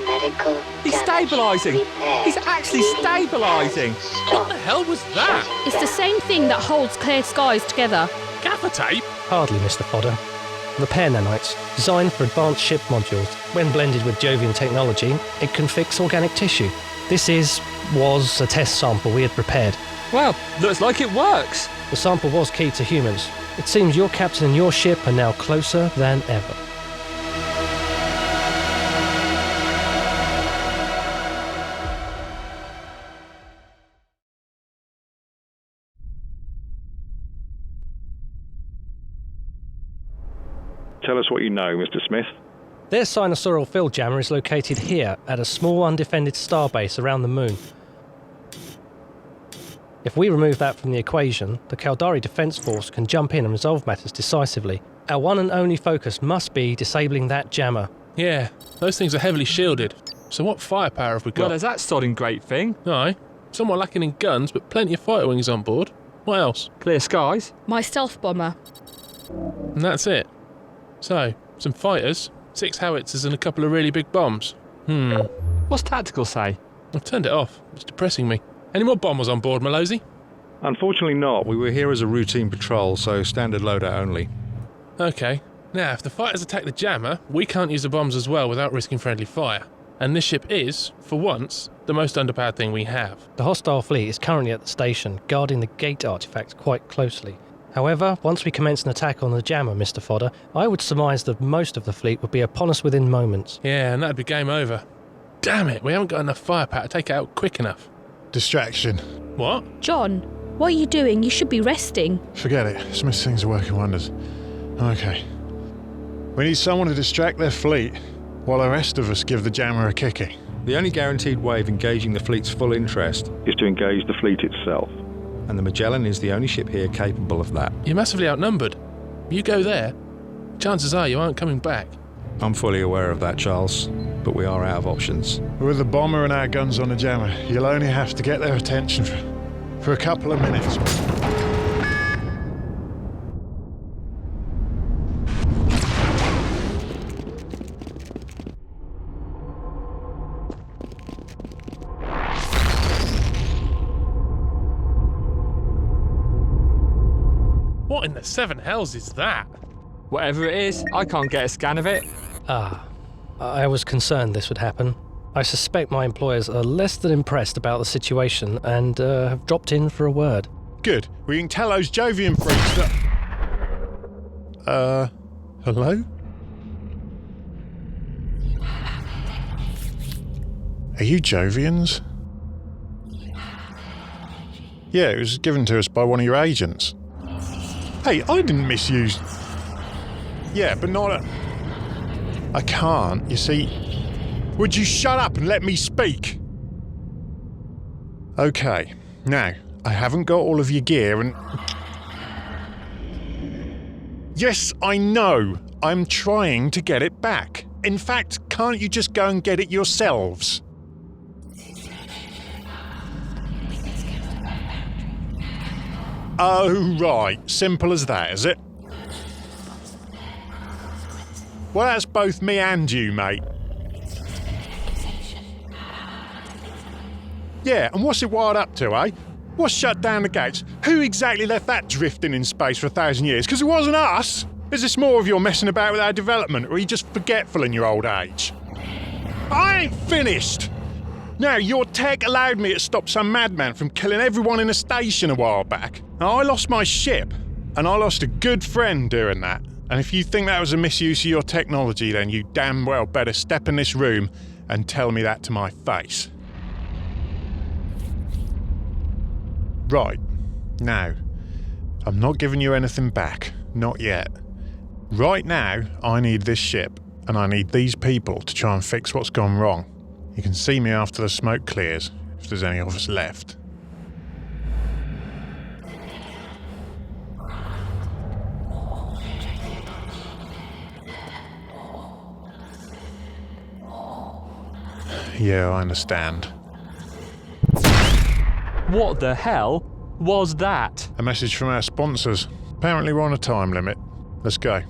Medical He's stabilising! He's actually stabilising! What the hell was that? It's the same thing that holds clear skies together. Gaffer tape? Hardly, Mr. Fodder. Repair nanites, designed for advanced ship modules. When blended with Jovian technology, it can fix organic tissue. This was a test sample we had prepared. Well, looks like it works. The sample was key to humans. It seems your captain and your ship are now closer than ever. Tell us what you know, Mr. Smith. Their sinusoidal field jammer is located here at a small undefended starbase around the moon. If we remove that from the equation, the Caldari Defence Force can jump in and resolve matters decisively. Our one and only focus must be disabling that jammer. Yeah, those things are heavily shielded. So what firepower have we got? Well, there's that sodding great thing. Aye, somewhat lacking in guns, but plenty of fighter wings on board. What else? Clear skies. My stealth bomber. And that's it. So, some fighters, 6 howitzers and a couple of really big bombs. What's tactical say? I've turned it off. It's depressing me. Any more bombers on board, Malosey? Unfortunately not. We were here as a routine patrol, so standard loadout only. Okay. Now, if the fighters attack the jammer, we can't use the bombs as well without risking friendly fire. And this ship is, for once, the most underpowered thing we have. The hostile fleet is currently at the station, guarding the gate artifacts quite closely. However, once we commence an attack on the jammer, Mr. Fodder, I would surmise that most of the fleet would be upon us within moments. Yeah, and that'd be game over. Damn it, we haven't got enough firepower to take it out quick enough. Distraction. What? John, what are you doing? You should be resting. Forget it. Smith's things are working wonders. Okay. We need someone to distract their fleet, while the rest of us give the jammer a kicking. The only guaranteed way of engaging the fleet's full interest is to engage the fleet itself. And the Magellan is the only ship here capable of that. You're massively outnumbered. You go there, chances are you aren't coming back. I'm fully aware of that, Charles, but we are out of options. With the bomber and our guns on the jammer, you'll only have to get their attention for a couple of minutes. What in the seven hells is that? Whatever it is, I can't get a scan of it. I was concerned this would happen. I suspect my employers are less than impressed about the situation and have dropped in for a word. Good. We can tell those Jovian freaks that... hello? Are you Jovians? Yeah, it was given to us by one of your agents. Hey, I didn't misuse... Yeah, but not a... I can't, you see... Would you shut up and let me speak? Okay, now, I haven't got all of your gear and... Yes, I know. I'm trying to get it back. In fact, can't you just go and get it yourselves? Oh, right. Simple as that, is it? Well, that's both me and you, mate. Yeah, and what's it wired up to, eh? What's shut down the gates? Who exactly left that drifting in space for 1,000 years? Because it wasn't us! Is this more of your messing about with our development, or are you just forgetful in your old age? I ain't finished! Now, your tech allowed me to stop some madman from killing everyone in a station a while back. Now, I lost my ship, and I lost a good friend doing that. And if you think that was a misuse of your technology, then you damn well better step in this room and tell me that to my face. Right. Now, I'm not giving you anything back. Not yet. Right now, I need this ship, and I need these people to try and fix what's gone wrong. You can see me after the smoke clears, if there's any of us left. Yeah, I understand. What the hell was that? A message from our sponsors. Apparently we're on a time limit. Let's go.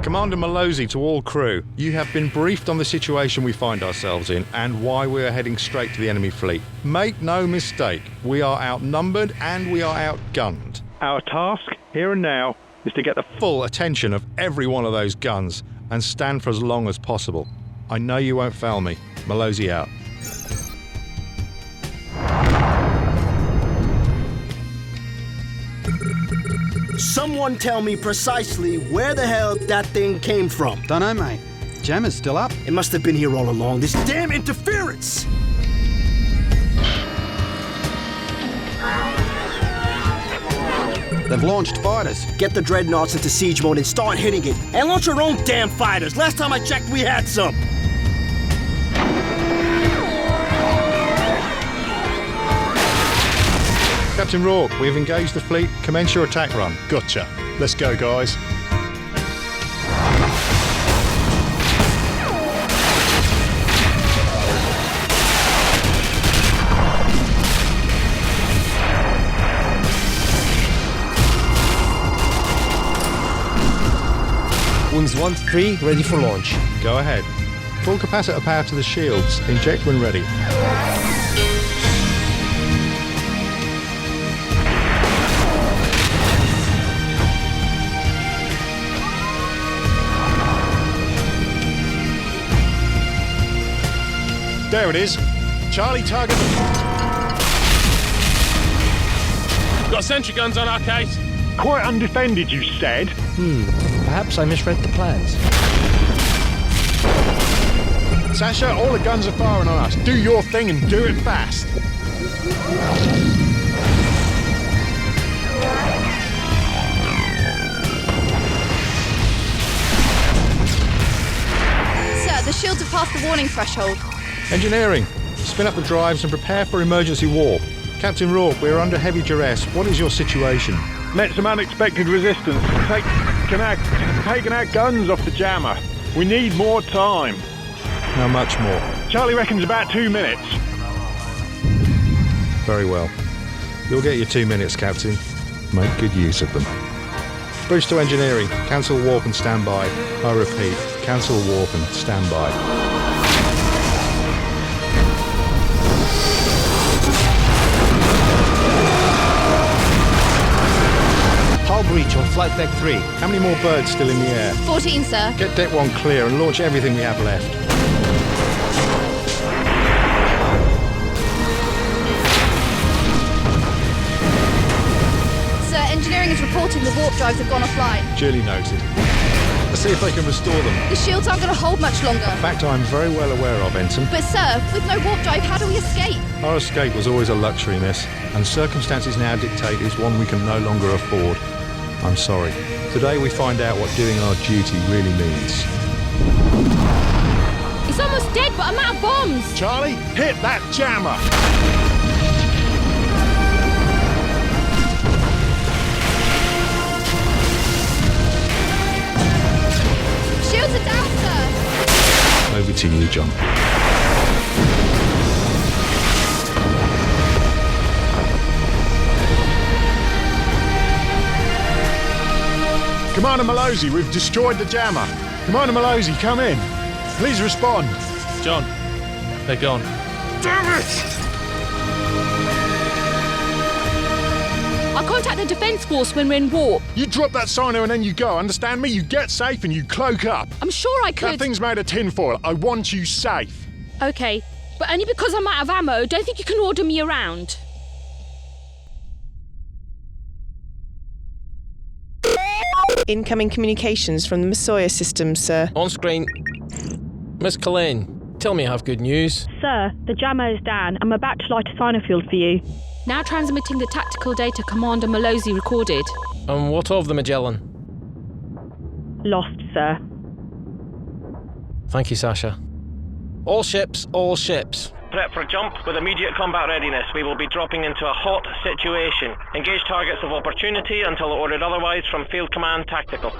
Commander Malozzi to all crew, you have been briefed on the situation we find ourselves in and why we are heading straight to the enemy fleet. Make no mistake, we are outnumbered and we are outgunned. Our task, here and now, is to get the full attention of every one of those guns and stand for as long as possible. I know you won't fail me. Malozzi out. Someone tell me precisely where the hell that thing came from. Dunno, mate. Jammer's still up. It must have been here all along. This damn interference! They've launched fighters. Get the dreadnoughts into siege mode and start hitting it. And launch your own damn fighters. Last time I checked, we had some. Captain Rourke, we have engaged the fleet. Commence your attack run. Gotcha. Let's go, guys. Wings 1 to 3, ready for launch. Go ahead. Full capacitor power to the shields. Inject when ready. There it is. Charlie, target. Got sentry guns on our case. Quite undefended, you said. Perhaps I misread the plans. Sasha, all the guns are firing on us. Do your thing and do it fast. Sir, the shields have passed the warning threshold. Engineering, spin up the drives and prepare for emergency warp. Captain Rourke, we are under heavy duress. What is your situation? Met some unexpected resistance. Taking our guns off the jammer. We need more time. How much more? Charlie reckons about 2 minutes. Very well. You'll get your 2 minutes, Captain. Make good use of them. Bridge to engineering. Cancel warp and stand by. I repeat, cancel warp and stand by. Hull breach on flight deck 3. How many more birds still in the air? 14, sir. Get deck 1 clear and launch everything we have left. Sir, engineering is reporting the warp drives have gone offline. Duly noted. Let's see if they can restore them. The shields aren't going to hold much longer. A fact I'm very well aware of, Ensign. But sir, with no warp drive, how do we escape? Our escape was always a luxury, miss, and circumstances now dictate is one we can no longer afford. I'm sorry. Today we find out what doing our duty really means. It's almost dead, but I'm out of bombs. Charlie, hit that jammer. Shields are down, sir. Over to you, John. Commander Malozzi, we've destroyed the jammer. Commander Malozzi, come in. Please respond. John, they're gone. Damn it! I'll contact the defence force when we're in warp. You drop that sino and then you go, understand me? You get safe and you cloak up. I'm sure I could. That thing's made of tinfoil. I want you safe. Okay, but only because I'm out of ammo. Don't think you can order me around. Incoming communications from the Masoya system, sir. On screen. Miss Cullen, tell me I have good news. Sir, the jammer is down. I'm about to light a sinofield for you. Now transmitting the tactical data Commander Malozzi recorded. And what of the Magellan? Lost, sir. Thank you, Sasha. All ships, all ships. prep for jump with immediate combat readiness. We will be dropping into a hot situation. Engage targets of opportunity until ordered otherwise from Field Command Tactical.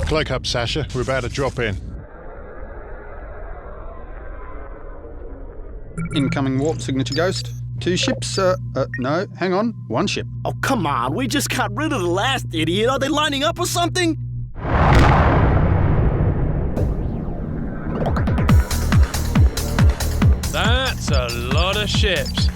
Cloak up, Sasha. We're about to drop in. Incoming warp signature ghost. 2 ships, no, hang on, 1 ship. Oh, come on, we just got rid of the last idiot. Are they lining up or something? That's a lot of ships.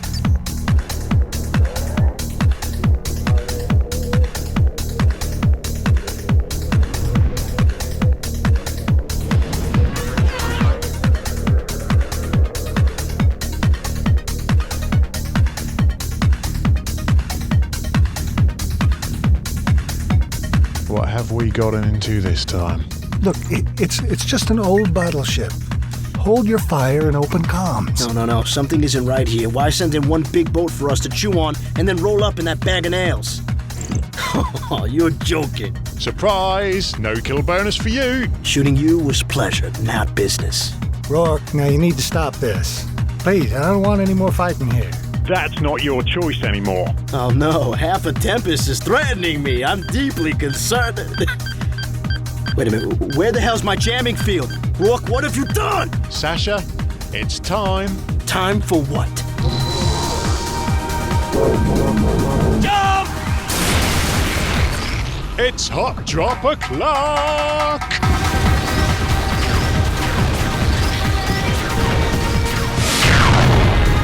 What have we gotten into this time? Look, it's just an old battleship. Hold your fire and open comms. No. Something isn't right here. Why send in one big boat for us to chew on and then roll up in that bag of nails? Oh, you're joking. Surprise! No kill bonus for you. Shooting you was pleasure, not business. Rourke, now you need to stop this. Please, I don't want any more fighting here. That's not your choice anymore. Oh no, half a Tempest is threatening me. I'm deeply concerned. Wait a minute, where the hell's my jamming field? Rourke, what have you done? Sasha, it's time. Time for what? Jump! It's hot drop o'clock!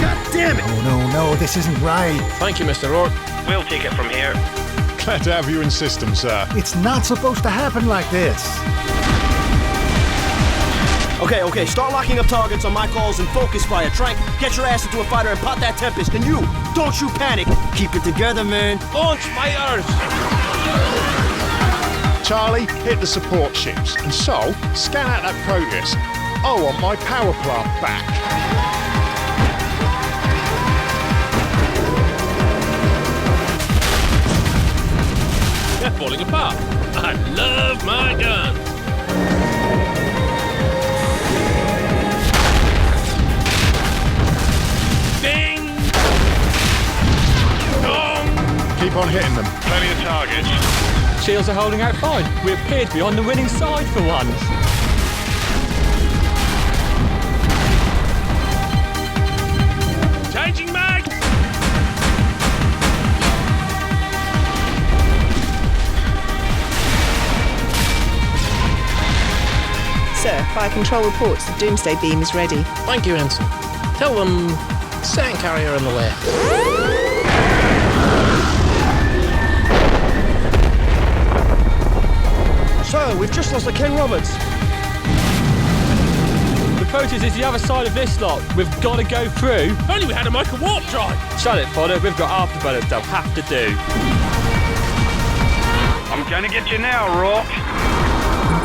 God damn it! No, this isn't right. Thank you, Mr. Rourke. We'll take it from here. Glad to have you in system, sir. It's not supposed to happen like this. Okay, start locking up targets on my calls and focus fire. Trank, get your ass into a fighter and pot that Tempest. And you, don't you panic. Keep it together, man. Launch fighters! Charlie, hit the support ships. And Sol, scan out that Proteus. I want my power plant back. They're falling apart. I love my gun. Ding! Dong! Keep on hitting them. Plenty of targets. Shields are holding out fine. We appear to be on the winning side for once. Changing mag! Sir, fire control reports the Doomsday beam is ready. Thank you, Ensign. Tell them, sand carrier on the way. Sir, we've just lost the Ken Roberts. The Proteus is the other side of this lot. We've got to go through. If only we had a micro warp drive. Charlie Fodder, we've got afterburners they'll have to do. I'm gonna get you now, Rourke.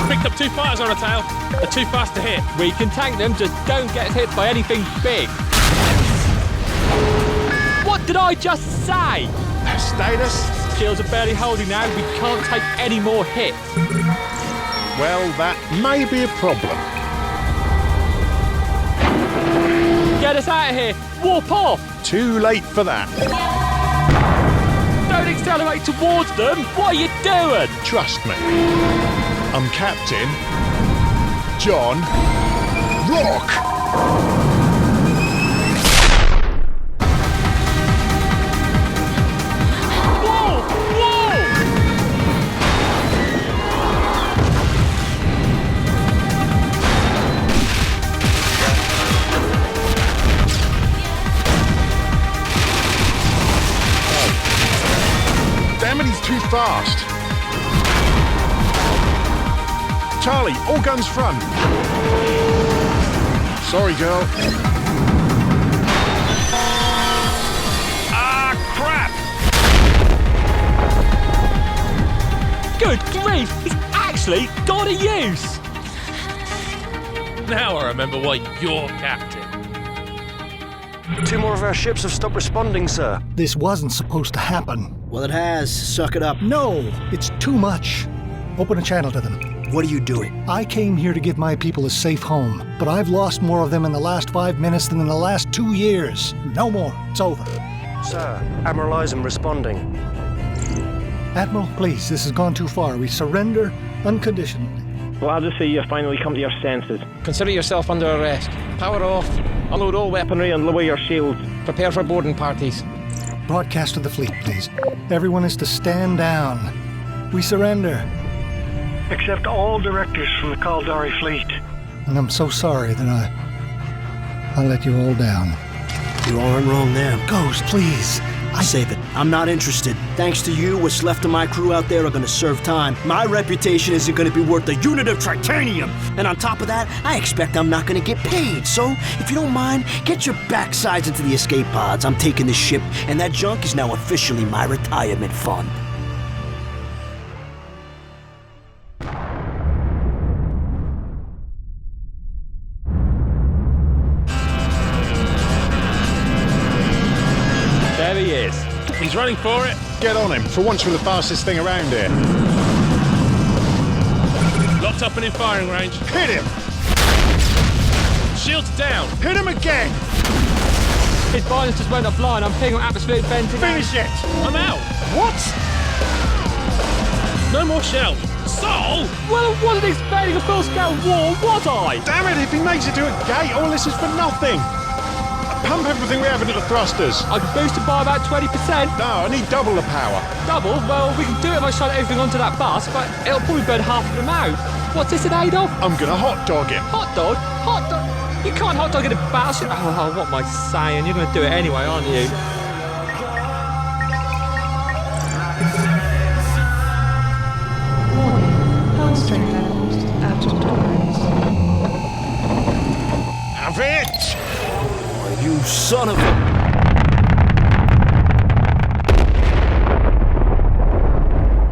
Picked up 2 fighters on our tail. They're too fast to hit. We can tank them, just don't get hit by anything big. What did I just say? Status? Shields are barely holding now. We can't take any more hits. Well, that may be a problem. Get us out of here. Warp off. Too late for that. Don't accelerate towards them. What are you doing? Trust me. I'm Captain John Rourke. Whoa! Damn it, he's too fast. Charlie, all guns front. Sorry, girl. Ah, crap! Good grief! He's actually got a use! Now I remember why you're captain. 2 more of our ships have stopped responding, sir. This wasn't supposed to happen. Well, it has. Suck it up. No, it's too much. Open a channel to them. What are you doing? I came here to give my people a safe home, but I've lost more of them in the last 5 minutes than in the last 2 years. No more. It's over. Sir, Admiral Eisen responding. Admiral, please, this has gone too far. We surrender unconditionally. Glad to see you finally come to your senses. Consider yourself under arrest. Power off. Unload all weaponry and lower your shields. Prepare for boarding parties. Broadcast to the fleet, please. Everyone is to stand down. We surrender. Accept all directives from the Caldari fleet. And I'm so sorry that I let you all down. You aren't wrong there. Ghost, please. Save it. I'm not interested. Thanks to you, what's left of my crew out there are gonna serve time. My reputation isn't gonna be worth a unit of titanium. And on top of that, I expect I'm not gonna get paid. So, if you don't mind, get your backsides into the escape pods. I'm taking this ship, and that junk is now officially my retirement fund. There he is. He's running for it. Get on him. For once we're the fastest thing around here. Locked up and in firing range. Hit him! Shields down. Hit him again! His violence just went offline. I'm pinging atmospheric venting. Finish it! I'm out. What? No more shells. Sol? Well, I wasn't expecting a full-scale war, was I? Damn it, if he makes it to a gate, all this is for nothing. Pump everything we have into the thrusters. I can boost it by about 20%. No, I need double the power. Double? Well, we can do it if I shut everything onto that bus, but it'll probably burn half of them out. What's this in aid of? I'm gonna hot dog him. Hot dog? Hot dog? You can't hot dog in a battleship. Oh, what am I saying? You're gonna do it anyway, aren't you? Warning. Hull strength levels out of tolerance. Have it! You son of a...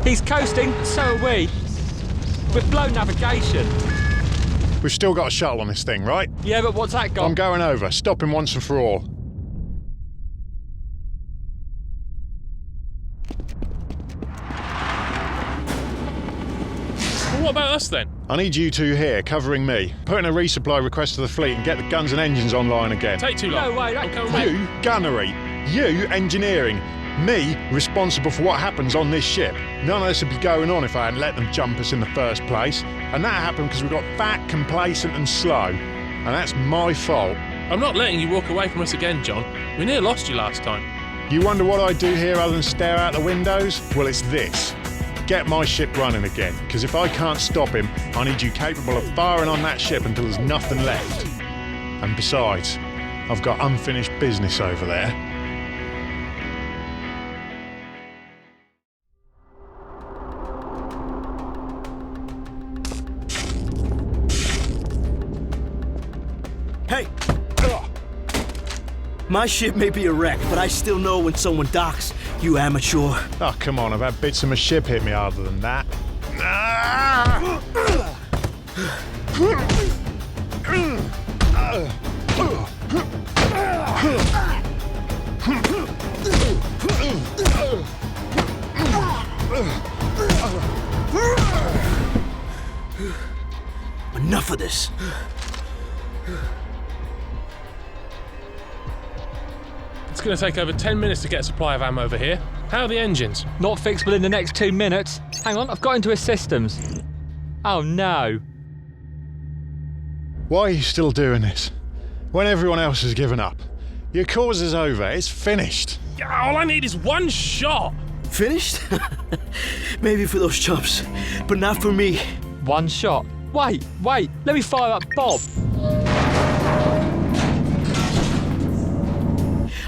He's coasting, so are we. We've blown navigation. We've still got a shuttle on this thing, right? Yeah, but what's that got? I'm going over. Stop him once and for all. Well, what about us then? I need you two here, covering me. Put in a resupply request to the fleet and get the guns and engines online again. Take too long. No way, I'm coming with You, gunnery. You, engineering. Me, responsible for what happens on this ship. None of this would be going on if I hadn't let them jump us in the first place. And that happened because we got fat, complacent and slow. And that's my fault. I'm not letting you walk away from us again, John. We near lost you last time. You wonder what I do here other than stare out the windows? Well, it's this. Get my ship running again, because if I can't stop him, I need you capable of firing on that ship until there's nothing left. And besides, I've got unfinished business over there. Hey! My ship may be a wreck, but I still know when someone docks, you amateur. Oh, come on, I've had bits of my ship hit me harder than that. Enough of this. It's going to take over 10 minutes to get a supply of ammo over here. How are the engines? Not fixable in the next 2 minutes. Hang on, I've got into his systems. Oh no. Why are you still doing this? When everyone else has given up. Your cause is over, it's finished. All I need is one shot. Finished? Maybe for those chumps, but not for me. One shot? Wait, let me fire up Bob.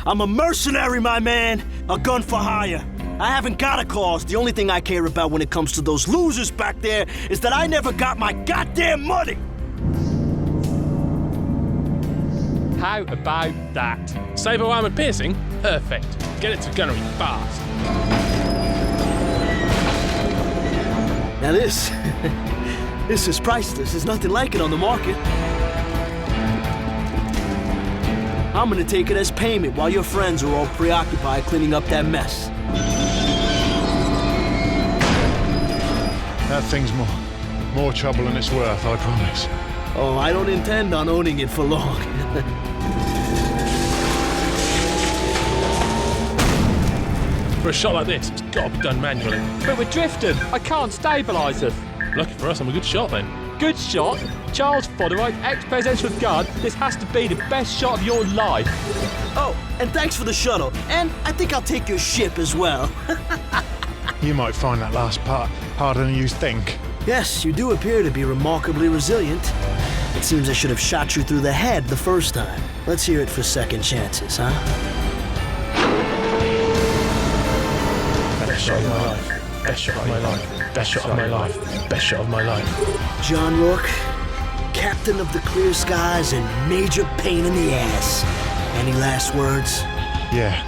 I'm a mercenary, my man. A gun for hire. I haven't got a cause. The only thing I care about when it comes to those losers back there is that I never got my goddamn money. How about that? Save armored piercing? Perfect. Get it to gunnery fast. Now this is priceless. There's nothing like it on the market. I'm gonna take it as payment while your friends are all preoccupied cleaning up that mess. That thing's more trouble than it's worth, I promise. Oh, I don't intend on owning it for long. For a shot like this, it's got to be done manually. But we're drifting. I can't stabilise us. Lucky for us, I'm a good shot then. Good shot? Charles Fodder, ex-presidential guard. This has to be the best shot of your life. Oh, and thanks for the shuttle. And I think I'll take your ship as well. You might find that last part harder than you think. Yes, you do appear to be remarkably resilient. It seems I should have shot you through the head the first time. Let's hear it for second chances, huh? Best shot of my life. Best shot of my life. Best shot of my life. Best shot of my life. John Rourke, captain of the clear skies and major pain in the ass. Any last words? Yeah.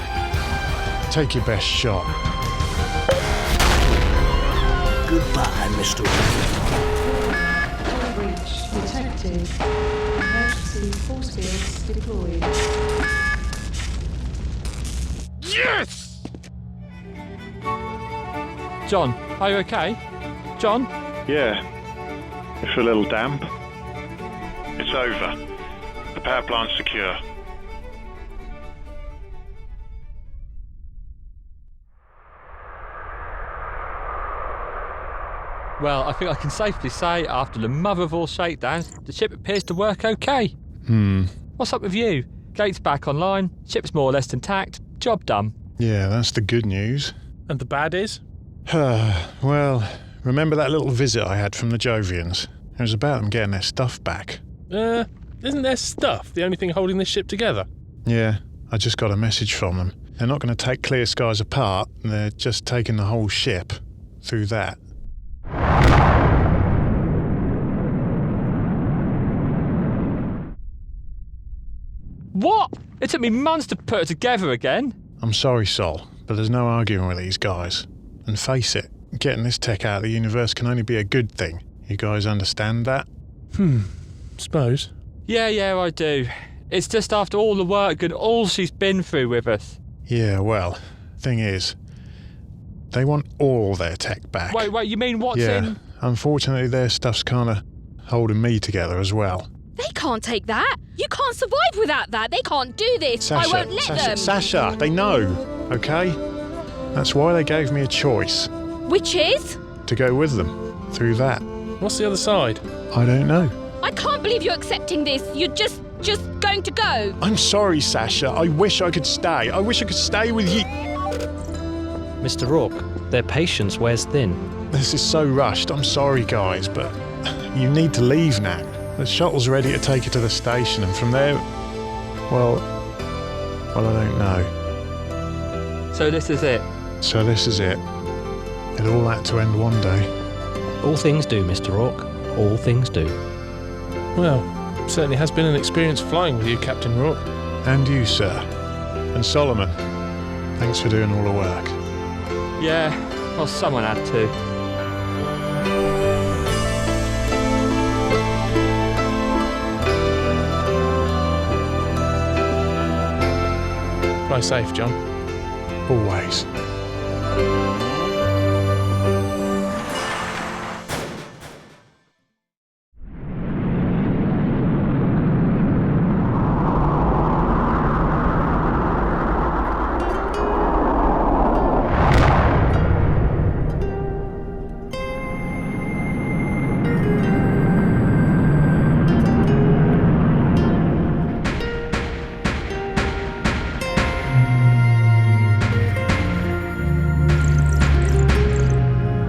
Take your best shot. Goodbye, Mr. All breach detected. Emergency force fields deployed. Yes! John, are you okay? John? Yeah. It's a little damp. It's over. The power plant's secure. Well, I think I can safely say, after the mother of all shakedowns, the ship appears to work okay. What's up with you? Gates back online, ship's more or less intact, job done. Yeah, that's the good news. And the bad is? Well, remember that little visit I had from the Jovians? It was about them getting their stuff back. Isn't their stuff the only thing holding this ship together? Yeah, I just got a message from them. They're not going to take Clear Skies apart, they're just taking the whole ship through that. What? It took me months to put it together again. I'm sorry, Sol, but there's no arguing with these guys. And face it, getting this tech out of the universe can only be a good thing. You guys understand that? Suppose. Yeah, I do. It's just after all the work and all she's been through with us. Yeah, well, thing is, they want all their tech back. Wait, you mean what's in? Unfortunately, their stuff's kind of holding me together as well. They can't take that. You can't survive without that. They can't do this. I won't let them. Sasha, they know, okay? That's why they gave me a choice. Which is? To go with them, through that. What's the other side? I don't know. I can't believe you're accepting this. You're just going to go. I'm sorry, Sasha. I wish I could stay. I wish I could stay with you. Mr. Rourke, their patience wears thin. This is so rushed. I'm sorry, guys, but you need to leave now. The shuttle's ready to take you to the station, and from there, well, I don't know. So this is it? So this is it. It all had to end one day. All things do, Mr. Rourke. All things do. Well, certainly has been an experience flying with you, Captain Rourke. And you, sir. And Solomon, thanks for doing all the work. Yeah, well, someone had to. Fly safe, John. Always.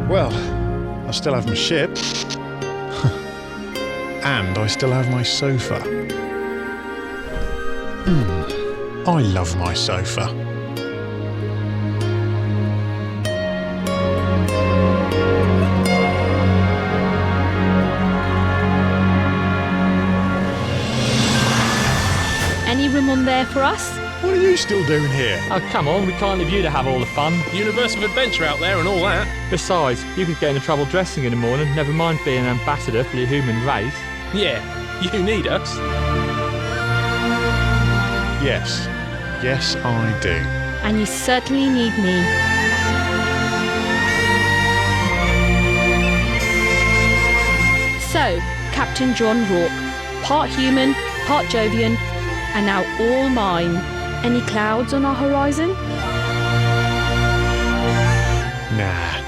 Well, I still have my ship. And I still have my sofa. I love my sofa. Any room on there for us? What are you still doing here? Oh, come on, we can't leave you to have all the fun. Universe of adventure out there and all that. Besides, you could get into trouble dressing in the morning, never mind being an ambassador for the human race. Yeah, you need us. Yes. Yes, I do. And you certainly need me. So, Captain John Rourke, part human, part Jovian, and now all mine. Any clouds on our horizon? Nah.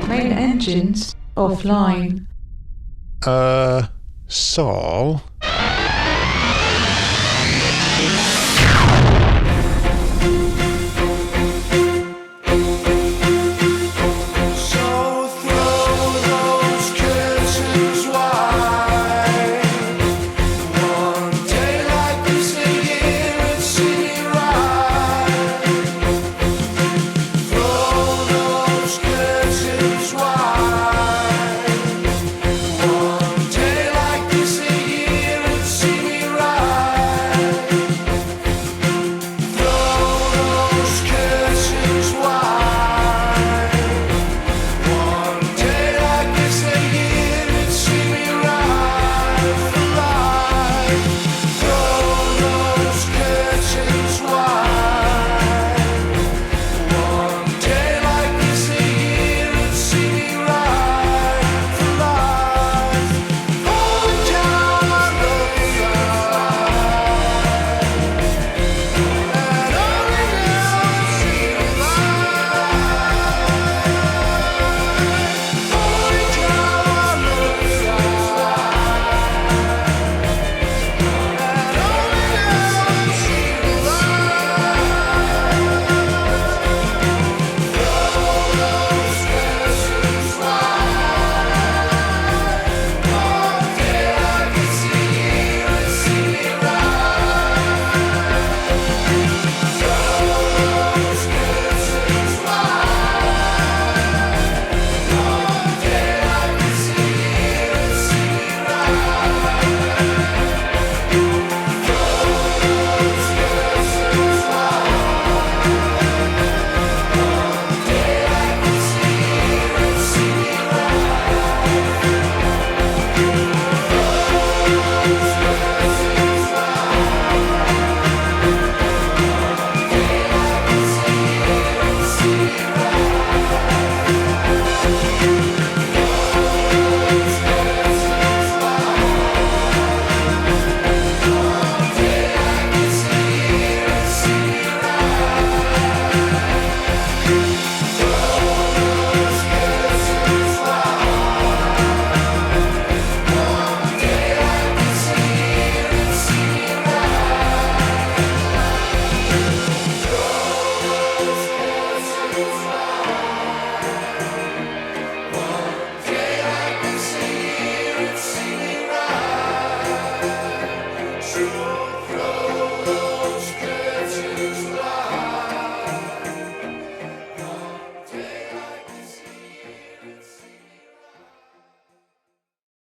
Main engines offline. Sol? Why?